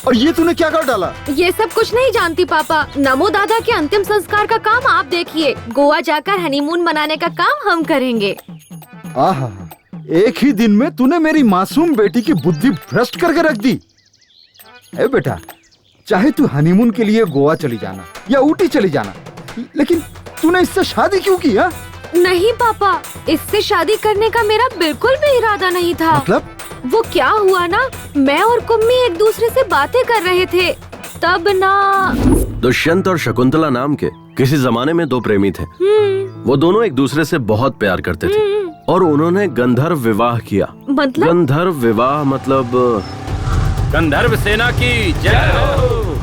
और ये तूने क्या कर डाला? ये सब कुछ नहीं जानती पापा। नमो दादा के अंतिम संस्कार का काम आप देखिए, गोवा जाकर हनीमून मनाने का काम हम करेंगे। आहा, एक ही दिन में तूने मेरी मासूम बेटी की बुद्धि भ्रष्ट करके रख दी। ए बेटा, चाहे तू हनीमून के लिए गोवा चली जाना या ऊटी चली जाना, लेकिन तूने इससे शादी क्यों की? हा? नहीं पापा, इससे शादी करने का मेरा बिल्कुल भी इरादा नहीं था। मतलब? वो क्या हुआ ना, मैं और कुम्मी एक दूसरे से बातें कर रहे थे, तब ना दुष्यंत और शकुंतला नाम के किसी जमाने में दो प्रेमी थे। वो दोनों एक दूसरे से बहुत प्यार करते थे और उन्होंने गंधर्व विवाह किया। मतलब? गंधर्व विवाह मतलब गंधर्व सेना की जय हो,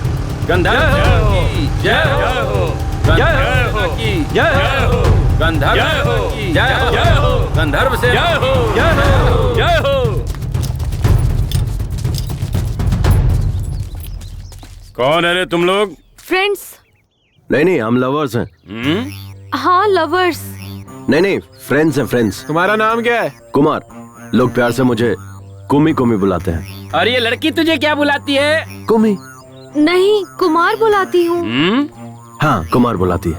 गंधर्व सेना की जय हो, गंधर्व सेना की जय हो, गंधर्व सेना की जय हो, गंधर्व सेना की जय हो, जय हो। कौन है रे तुम लोग? फ्रेंड्स। नहीं, हम लवर्स हैं। हाँ, लवर्स। नहीं, फ्रेंड्स हैं, फ्रेंड्स। तुम्हारा नाम क्या है? कुमार। लोग प्यार से मुझे कुमी कुमी बुलाते हैं। और ये लड़की तुझे क्या बुलाती है? कुमी। नहीं, कुमार बुलाती हूँ। हाँ, कुमार बुलाती है।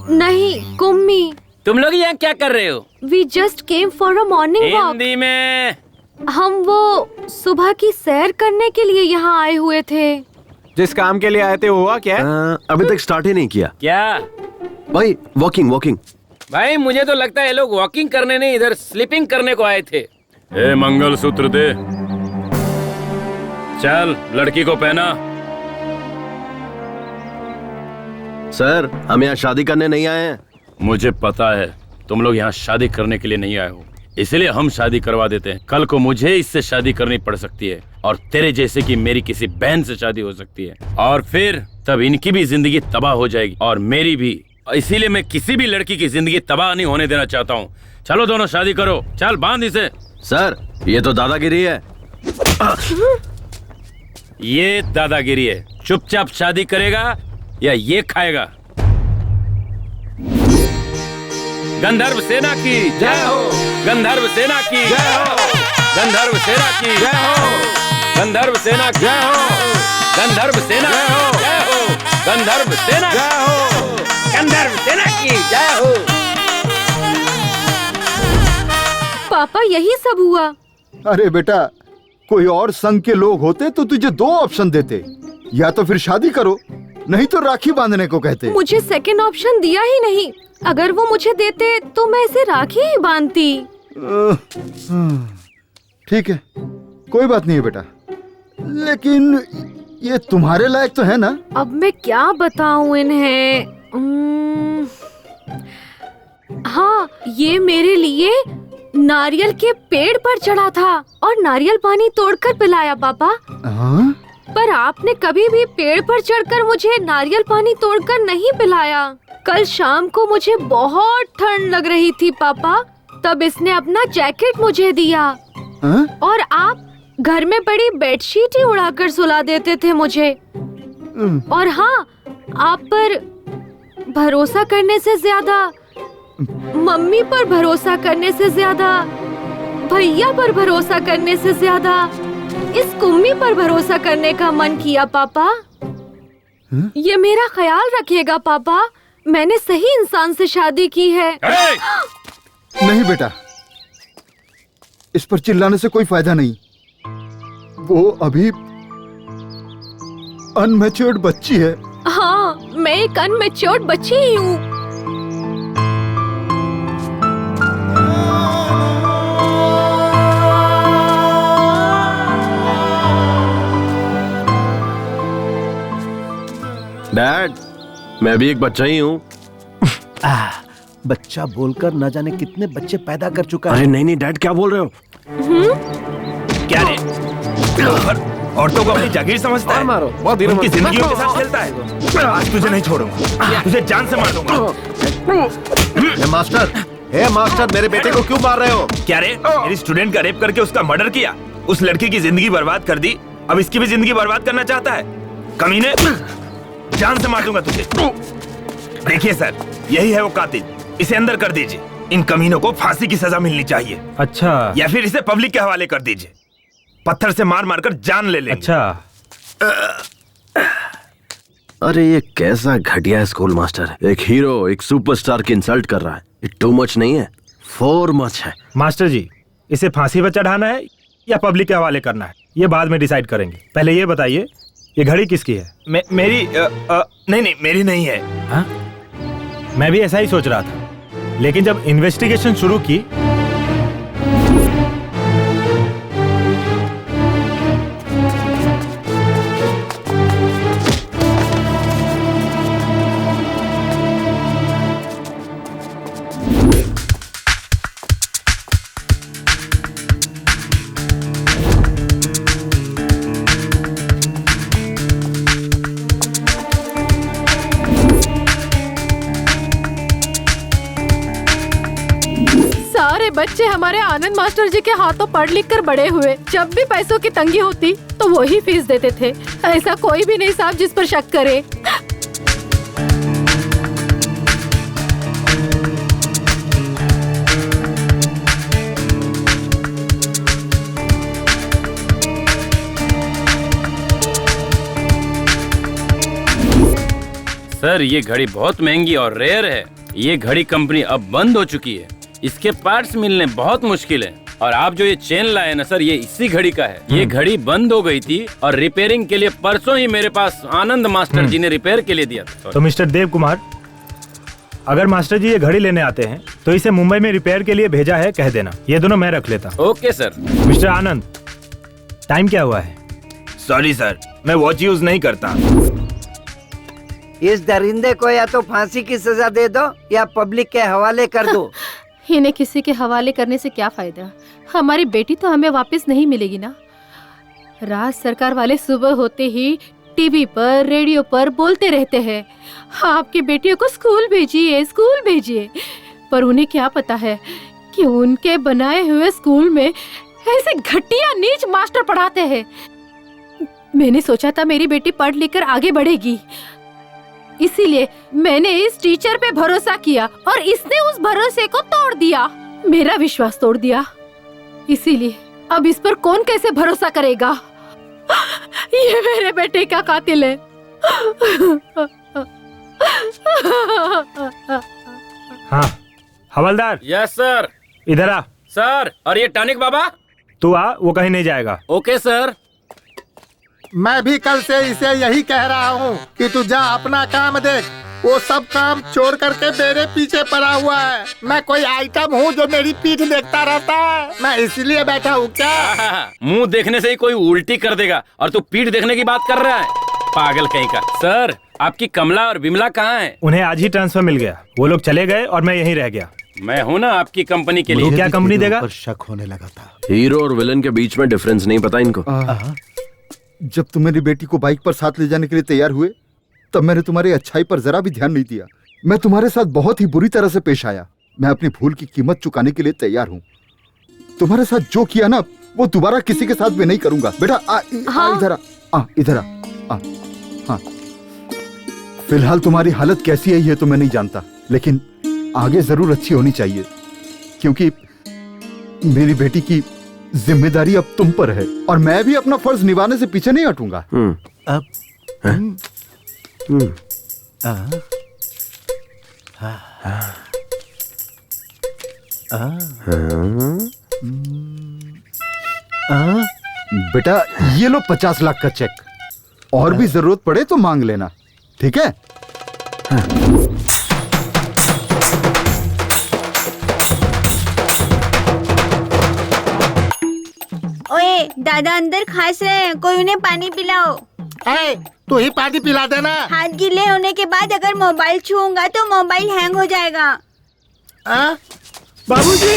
नहीं, कुम्मी। तुम लोग यहाँ क्या कर रहे हो? We just came for a morning walk. Hindi में। हम वो सुबह की सैर करने के लिए यहाँ आए हुए थे। जिस काम के लिए आए थे हुआ क्या? अभी तक स्टार्ट ही नहीं किया। क्या भाई? वॉकिंग। भाई मुझे तो लगता है ये लोग वॉकिंग करने नहीं, इधर स्लीपिंग करने को आए थे। ए मंगलसूत्र दे। चल लड़की को पहना। सर, हम यहाँ शादी करने नहीं आए हैं। मुझे पता है तुम लोग यहाँ शादी करने के लिए नहीं आए हो, इसलिए हम शादी करवा देते हैं। कल को मुझे इससे शादी करनी पड़ सकती है और तेरे जैसे कि मेरी किसी बहन से शादी हो सकती है, और फिर तब इनकी भी जिंदगी तबाह हो जाएगी और मेरी भी। इसीलिए मैं किसी भी लड़की की जिंदगी तबाह नहीं होने देना चाहता हूँ। चलो दोनों शादी करो। चल बांध इसे। सर ये तो दादागिरी है। ये दादागिरी है। चुपचाप शादी करेगा या ये खाएगा? गंधर्व सेना की जय हो, गंधर्व सेना की जय हो, गंधर्व सेना की जय हो, गंधर्व सेना की जय हो, गंधर्व सेना जय हो, गंधर्व सेना जय हो, गंधर्व सेना की जय हो। पापा यही सब हुआ? अरे बेटा, कोई और संघ के लोग होते तो तुझे 2 ऑप्शन देते, या तो फिर शादी करो, नहीं तो राखी बांधने को कहते। मुझे सेकंड ऑप्शन दिया ही नहीं। अगर वो मुझे देते तो मैं इसे राखी ही बांधती। ठीक है, कोई बात नहीं है बेटा, लेकिन ये तुम्हारे लायक तो है ना? अब मैं क्या बताऊं इन्हें? हाँ, ये मेरे लिए नारियल के पेड़ पर चढ़ा था और नारियल पानी तोड़कर पिलाया पापा। पर आपने कभी भी पेड़ पर चढ़कर मुझे नारियल पानी तोड़कर नहीं पिलाया। कल शाम को मुझे बहुत ठंड लग रही थी पापा, तब इसने अपना जैकेट मुझे दिया। और आप घर में पड़ी बेडशीट ही उड़ाकर सुला देते थे मुझे। और हाँ, आप पर भरोसा करने से ज्यादा, मम्मी पर भरोसा करने से ज्यादा, भैया पर भरोसा करने से ज्यादा इस कुम्मी पर भरोसा करने का मन किया पापा। ये मेरा ख्याल रखिएगा पापा, मैंने सही इंसान से शादी की है। नहीं बेटा, इस पर चिल्लाने से कोई फायदा नहीं। वो अभी अनमैच्योर्ड बच्ची है। हाँ, मैं एक अनमैच्योर्ड बच्ची ही हूँ। डैड, मैं भी एक बच्चा ही हूँ। बच्चा बोलकर न जाने कितने बच्चे पैदा कर चुका है। अरे नहीं डैड, क्या बोल रहे हो? क्या रे? औरतों को अपनी जागीर समझता है, मारो, उनकी जिंदगियों के साथ खेलता है। आज तुझे नहीं छोड़ूंगा, तुझे जान से मार दूंगा। मास्टर, मेरे बेटे को क्यों मार रहे हो? क्या रे? मेरी स्टूडेंट का रेप करके उसका मर्डर किया, उस लड़की की जिंदगी बर्बाद कर दी, अब इसकी भी जिंदगी बर्बाद करना चाहता है? कमीने, जान से मार दूंगा तुझे। देखिए सर, यही है वो कातिल, इसे अंदर कर दीजिए। इन कमीनों को फांसी की सजा मिलनी चाहिए। अच्छा। या फिर इसे पब्लिक के हवाले कर दीजिए, पत्थर से मार मार कर जान ले लेंगे। अच्छा। अरे ये कैसा घटिया स्कूल मास्टर है। एक हीरो, एक सुपरस्टार की इंसल्ट कर रहा है। ये टू मच नहीं है, 4 मच है। मास्टर जी, इसे फांसी पर चढ़ाना है या पब्लिक के हवाले करना है, ये बाद में डिसाइड करेंगे। पहले ये बताइए, ये घड़ी किसकी है? मेरी नहीं, मेरी नहीं है। हाँ? मैं भी ऐसा ही सोच रहा था, लेकिन जब इन्वेस्टिगेशन शुरू की बच्चे हमारे आनंद मास्टर जी के हाथों पढ़ लिख कर बड़े हुए। जब भी पैसों की तंगी होती तो वो ही फीस देते थे। ऐसा कोई भी नहीं साहब जिस पर शक करे। सर, ये घड़ी बहुत महंगी और रेयर है। ये घड़ी कंपनी अब बंद हो चुकी है, इसके पार्ट्स मिलने बहुत मुश्किल है। और आप जो ये चेन लाए ना सर, ये इसी घड़ी का है। ये घड़ी बंद हो गई थी और रिपेयरिंग के लिए परसों ही मेरे पास आनंद मास्टर जी ने रिपेयर के लिए दिया था। तो मिस्टर देव कुमार, अगर मास्टर जी ये घड़ी लेने आते हैं तो इसे मुंबई में रिपेयर के लिए भेजा है, कह देना। ये दोनों मैं रख लेता। Okay sir. मिस्टर आनंद, टाइम क्या हुआ है? सॉरी सर, मैं वॉच यूज नहीं करता। इस दरिंदे को या तो फांसी की सजा दे दो या पब्लिक के हवाले कर दो। इन्हें किसी के हवाले करने से क्या फायदा? हमारी बेटी तो हमें वापस नहीं मिलेगी ना। राज सरकार वाले सुबह होते ही टीवी पर, रेडियो पर बोलते रहते हैं, आपकी बेटियों को स्कूल भेजिए, स्कूल भेजिए। पर उन्हें क्या पता है कि उनके बनाए हुए स्कूल में ऐसे घटिया नीच मास्टर पढ़ाते हैं। मैंने सोचा था मेरी बेटी पढ़ लिख कर आगे बढ़ेगी, इसीलिए मैंने इस टीचर पे भरोसा किया और इसने उस भरोसे को तोड़ दिया, मेरा विश्वास तोड़ दिया। इसीलिए अब इस पर कौन कैसे भरोसा करेगा? ये मेरे बेटे का कातिल है। हाँ हवलदार। Yes sir. इधर आ। सर, और ये टॉनिक बाबा? तू आ, वो कहीं नहीं जाएगा। Okay sir. मैं भी कल से इसे यही कह रहा हूँ कि तू जा अपना काम देख, वो सब काम छोड़ करके मेरे पीछे पड़ा हुआ है। मैं कोई आइटम हूँ जो मेरी पीठ देखता रहता है? मैं इसलिए बैठा हूँ क्या? मुंह देखने से ही कोई उल्टी कर देगा और तू पीठ देखने की बात कर रहा है, पागल कहीं का। सर, आपकी कमला और बिमला कहाँ हैं? उन्हें आज ही ट्रांसफर मिल गया, वो लोग चले गए और मैं यहीं रह गया। मैं हूँ ना आपकी कंपनी के लिए। क्या कंपनी देगा? शक होने लगा था। हीरो और विलन के बीच में डिफरेंस नहीं पता इनको। जब तुम मेरी बेटी को बाइक पर साथ ले जाने के लिए तैयार हुए तब मैंने तुम्हारी अच्छाई पर जरा भी ध्यान नहीं दिया। मैं तुम्हारे साथ बहुत ही बुरी तरह से पेश आया। मैं अपनी भूल की कीमत चुकाने के लिए तैयार हूँ। तुम्हारे साथ जो किया ना वो दोबारा किसी के साथ भी नहीं करूंगा। बेटा इधर आ, इधर आ। हाँ, फिलहाल तुम्हारी हालत कैसी है ये तो मैं नहीं जानता, लेकिन आगे जरूर अच्छी होनी चाहिए, क्योंकि मेरी बेटी की जिम्मेदारी अब तुम पर है और मैं भी अपना फर्ज निभाने से पीछे नहीं हटूंगा। बेटा ये लो 50 लाख का चेक, और भी जरूरत पड़े तो मांग लेना, ठीक है? ओए, दादा अंदर खास रहे हैं, कोई उन्हें पानी पिलाओ। तू ही पानी पिला देना। हाथ गीले होने के बाद अगर मोबाइल छूऊंगा तो मोबाइल हैंग हो जाएगा। बाबूजी,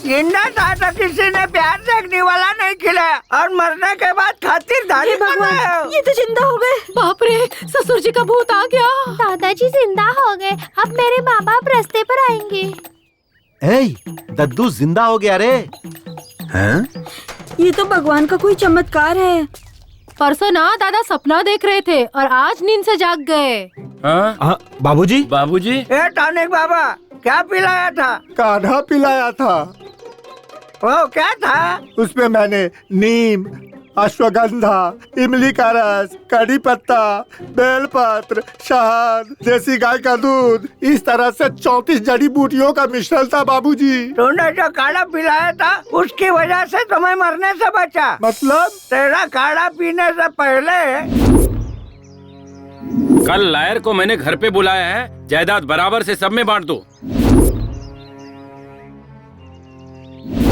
जिंदा था तो किसी ने प्यार देखने वाला नहीं खिलाया और मरने के बाद खातिरदारी कर रहे हो। ये तो जिंदा हो गए। बाप रे, ससुर जी का भूत आ गया। दादाजी जिंदा हो गए, अब मेरे माँ बाप रास्ते पर आएंगे। दद्दू जिंदा हो गया रे। हैं? ये तो भगवान का कोई चमत्कार है। परसों ना दादा सपना देख रहे थे और आज नींद से जाग गए। बाबूजी। बाबूजी, ए टॉनिक बाबा, क्या पिलाया था? काढ़ा पिलाया था। वो क्या था? उसमें मैंने नीम, अश्वगंधा, इमली का रस, कड़ी पत्ता, बेलपत्र, शहद, देसी गाय का दूध, इस तरह से 34 जड़ी बूटियों का मिश्रण था बाबूजी। तूने जो काढ़ा पिलाया था उसकी वजह से तुम्हें मरने से बचा। मतलब? तेरा काढ़ा पीने से पहले कल लायर को मैंने घर पे बुलाया है, जायदाद बराबर से सब में बांट दो।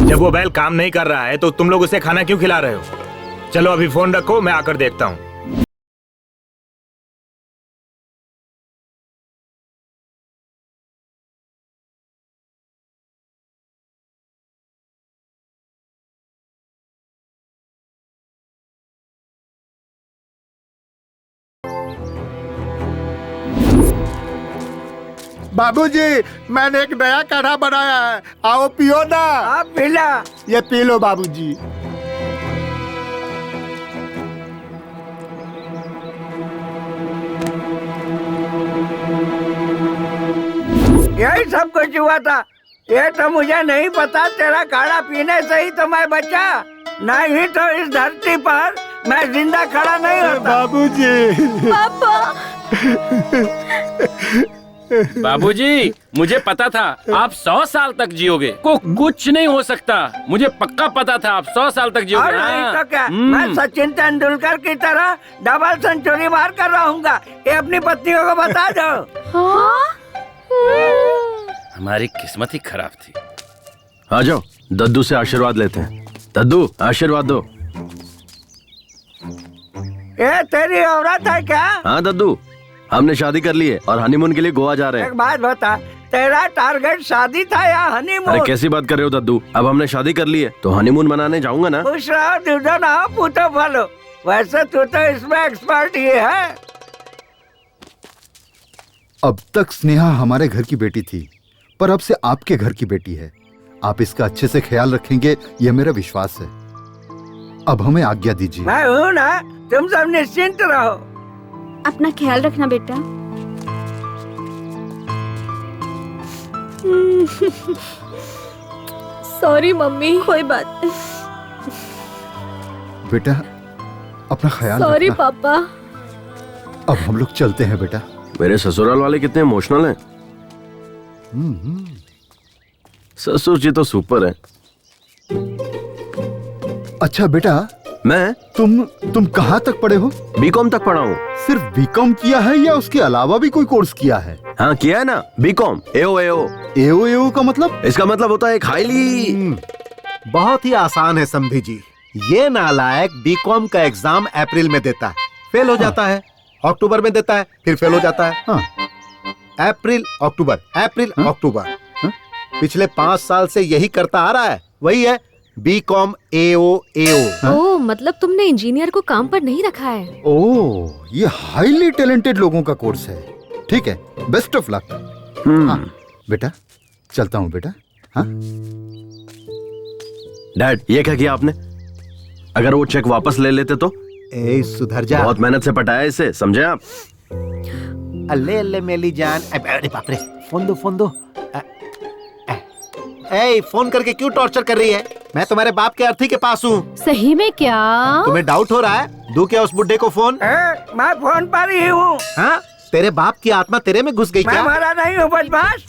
जब वो बैल काम नहीं कर रहा है तो तुम लोग उसे खाना क्यों खिला रहे हो? चलो अभी फोन रखो, मैं आकर देखता हूँ। बाबूजी, मैंने एक नया काढ़ा बनाया है, आओ पियो ना। आप पिला। ये पी लो बाबूजी। यही सब कुछ हुआ था। ये तो मुझे नहीं पता, तेरा काढ़ा पीने से ही तो मैं बचा, नहीं तो इस धरती पर मैं जिंदा खड़ा नहीं होता। बाबूजी। पापा। बाबूजी, मुझे पता था आप 100 साल तक जियोगे, को कुछ नहीं हो सकता। मुझे पक्का पता था आप 100 साल तक जियोगे। और नहीं तो क्या, मैं सचिन तेंदुलकर की तरह डबल सेंचुरी मार कर रहूंगा। ये अपनी पत्नियों को बता दो। हमारी किस्मत ही खराब थी। आ जाओ, दद्दू से आशीर्वाद लेते हैं। दद्दू, आशीर्वाद दो। ये तेरी औरत है क्या? हाँ दद्दू, हमने शादी कर ली है और हनीमून के लिए गोवा जा रहे हैं। एक बात बता, तेरा टारगेट शादी था या हनीमून? अरे कैसी बात कर रहे हो दद्दू, अब हमने शादी कर ली है तो हनीमून मनाने जाऊंगा ना। खुश रहो, दूधो ना हो, पूतो फलो। वैसे तू तो इसमें एक्सपर्ट ही है। अब तक स्नेहा हमारे घर की बेटी थी, पर अब से आपके घर की बेटी है। आप इसका अच्छे से ख्याल रखेंगे, यह मेरा विश्वास है। अब हमें आज्ञा दीजिए। मैं हूँ ना, तुम सब निश्चिंत रहो। अपना ख्याल रखना बेटा। Sorry mummy. कोई बात नहीं। बेटा अपना ख्याल सॉरी रखना। पापा। अब हम लोग चलते हैं बेटा। मेरे ससुराल वाले कितने इमोशनल हैं। ससुर जी तो सुपर है। अच्छा बेटा, तुम कहाँ तक पढ़े हो? बीकॉम तक पढ़ा हूँ। सिर्फ बीकॉम किया है या उसके अलावा भी कोई कोर्स किया है? हाँ किया है ना, बीकॉम एओ का मतलब? इसका मतलब होता है एक हाईली। बहुत ही आसान है समधी जी। ये नालायक बीकॉम का एग्जाम अप्रैल में देता है, फेल हो जाता है, अक्टूबर में देता है, फिर फेल हो जाता है। अप्रैल अक्टूबर, अप्रैल अक्टूबर। पिछले 5 साल से यही करता आ रहा है। वही है बीकॉम एओ। ओह, मतलब तुमने इंजीनियर को काम पर नहीं रखा है। ओह, ये हाईली टैलेंटेड लोगों का कोर्स है। ठीक है, बेस्ट ऑफ लक। बेटा चलता हूँ बेटा। हाँ डैड, ये क्या किया आपने? अगर वो चेक वापस ले लेते तो? सुधर जा। बहुत मेहनत से पटाया इसे, समझे आप? अल्ले अल्ले मेली जान। अरे बाप रे, फोन दो। ए, फोन करके क्यों टॉर्चर कर रही है? मैं तुम्हारे बाप के अर्थी के पास हूँ। सही में क्या? तुम्हें डाउट हो रहा है? दूं क्या उस बुड्ढे को फोन? मैं फोन पर ही हूँ। हाँ, तेरे बाप की आत्मा तेरे में घुस गई क्या? मैं मरा नहीं हूँ बदमाश।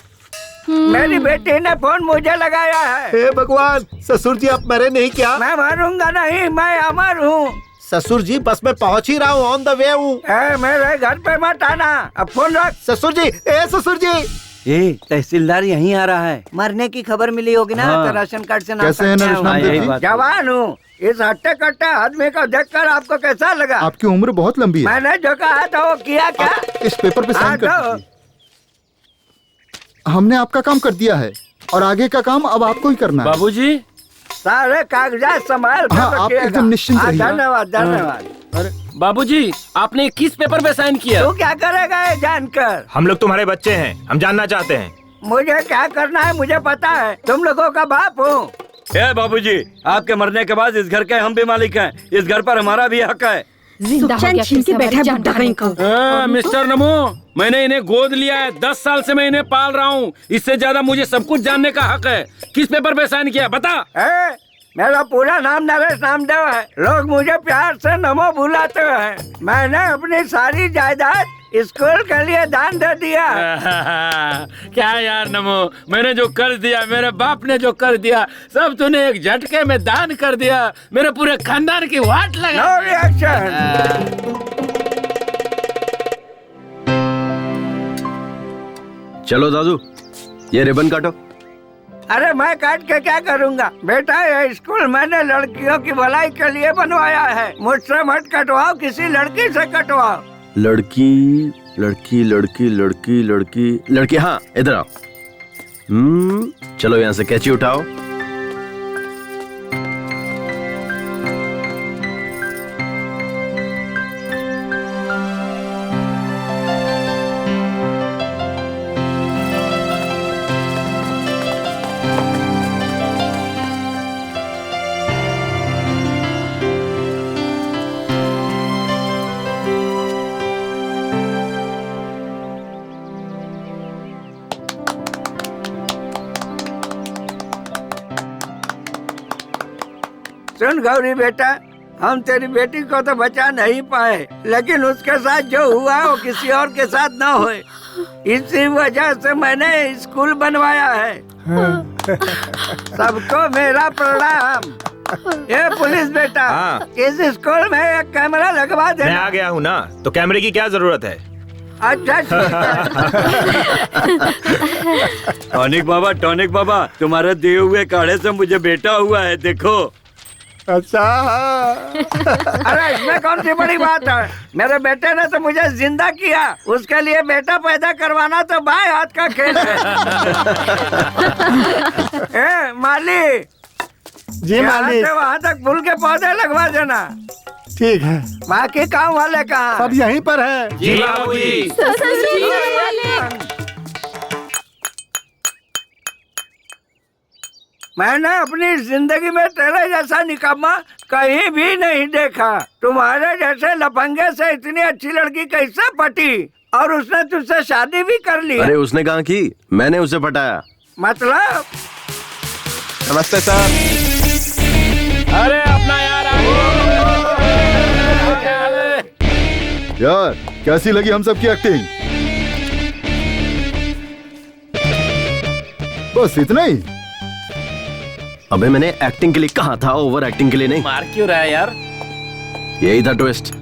मेरी बेटी ने फोन मुझे लगाया है। हे भगवान, ससुर जी आप मरे नहीं क्या? मैं मरूंगा नहीं, मैं अमर हूँ। ससुर जी बस मैं पहुँच ही रहा हूँ, ऑन द वे हूँ। मेरे घर पे मत आना, अब फोन रख। ससुर जी, ससुर जी। तहसीलदार यहीं आ रहा है। मरने की खबर मिली होगी ना, तो राशन कार्ड से नाम कैसे है नरेश नामदेव जी? जवान हूँ। इस हट्टे कट्टे आदमी को देखकर आपको कैसा लगा? आपकी उम्र बहुत लंबी है। मैंने जो कहा था वो किया क्या? इस पेपर पे साइन कर दीजिए। हमने आपका काम कर दिया है और आगे का काम अब आपको ही करना है। बाबूजी, सारे कागजात संभाल कर हाँ, आप रखिएगा। एकदम निश्चिंत रहिए। धन्यवाद। अरे बाबूजी, आपने किस पेपर पे साइन किया? तू क्या करेगा ये जानकर? हम लोग तुम्हारे बच्चे हैं, हम जानना चाहते हैं। मुझे क्या करना है मुझे पता है। तुम लोगों का बाप हूँ। बाबूजी, आपके मरने के बाद इस घर के हम भी मालिक हैं। इस घर पर हमारा भी हक है। मिस्टर नमो, मैंने इन्हें गोद लिया है। 10 साल से मैं इन्हें पाल रहा हूँ। इससे ज्यादा मुझे सब कुछ जानने का हक है। किस पेपर पे साइन किया बता? मेरा पूरा नाम नरेश नामदेव है। लोग मुझे प्यार से नमो बुलाते हैं। मैंने अपनी सारी जायदाद स्कूल के लिए दान दे दिया। क्या यार नमो, मैंने जो कर दिया, मेरे बाप ने जो कर दिया, सब तूने एक झटके में दान कर दिया। मेरे पूरे खानदान की वाट लगा। No reaction. चलो दादू, ये रिबन काटो। अरे मैं काट के क्या करूँगा बेटा? ये स्कूल मैंने लड़कियों की भलाई के लिए बनवाया है। मुझसे मत कटवाओ, किसी लड़की से कटवाओ। लड़की, हाँ इधर आओ। चलो यहाँ से कैंची उठाओ। सुन गौरी बेटा, हम तेरी बेटी को तो बचा नहीं पाए, लेकिन उसके साथ जो हुआ वो किसी और के साथ न होए। इसी वजह से मैंने स्कूल बनवाया है। सबको मेरा प्रणाम। ये पुलिस बेटा, इस स्कूल में एक कैमरा लगवा दे। मैं आ गया हूँ ना, तो कैमरे की क्या जरूरत है? अच्छा टॉनिक बाबा, तुम्हारे दिए हुए काढ़े से मुझे बेटा हुआ है, देखो। अच्छा। अरे इसमें कौन सी बड़ी बात है? मेरे बेटे ने तो मुझे जिंदा किया। उसके लिए बेटा पैदा करवाना तो बाएं हाथ का खेल है। माली जी माली, वहाँ तक फूल के पौधे लगवा देना। ठीक है। बाकी काम वाले कहाँ? सब यहीं पर है। जी बाबूजी। मैंने अपनी जिंदगी में तेरे जैसा निकम्मा कहीं भी नहीं देखा। तुम्हारे जैसे लफंगे से इतनी अच्छी लड़की कैसे पटी और उसने तुझसे शादी भी कर ली? अरे उसने कहा कि मैंने उसे पटाया। मतलब? नमस्ते सर। अरे अपना यार यार कैसी लगी हम सबकी एक्टिंग? बस इतना ही? अबे मैंने एक्टिंग के लिए कहा था, ओवर एक्टिंग के लिए नहीं। मार क्यों रहा है यार? यही था ट्विस्ट।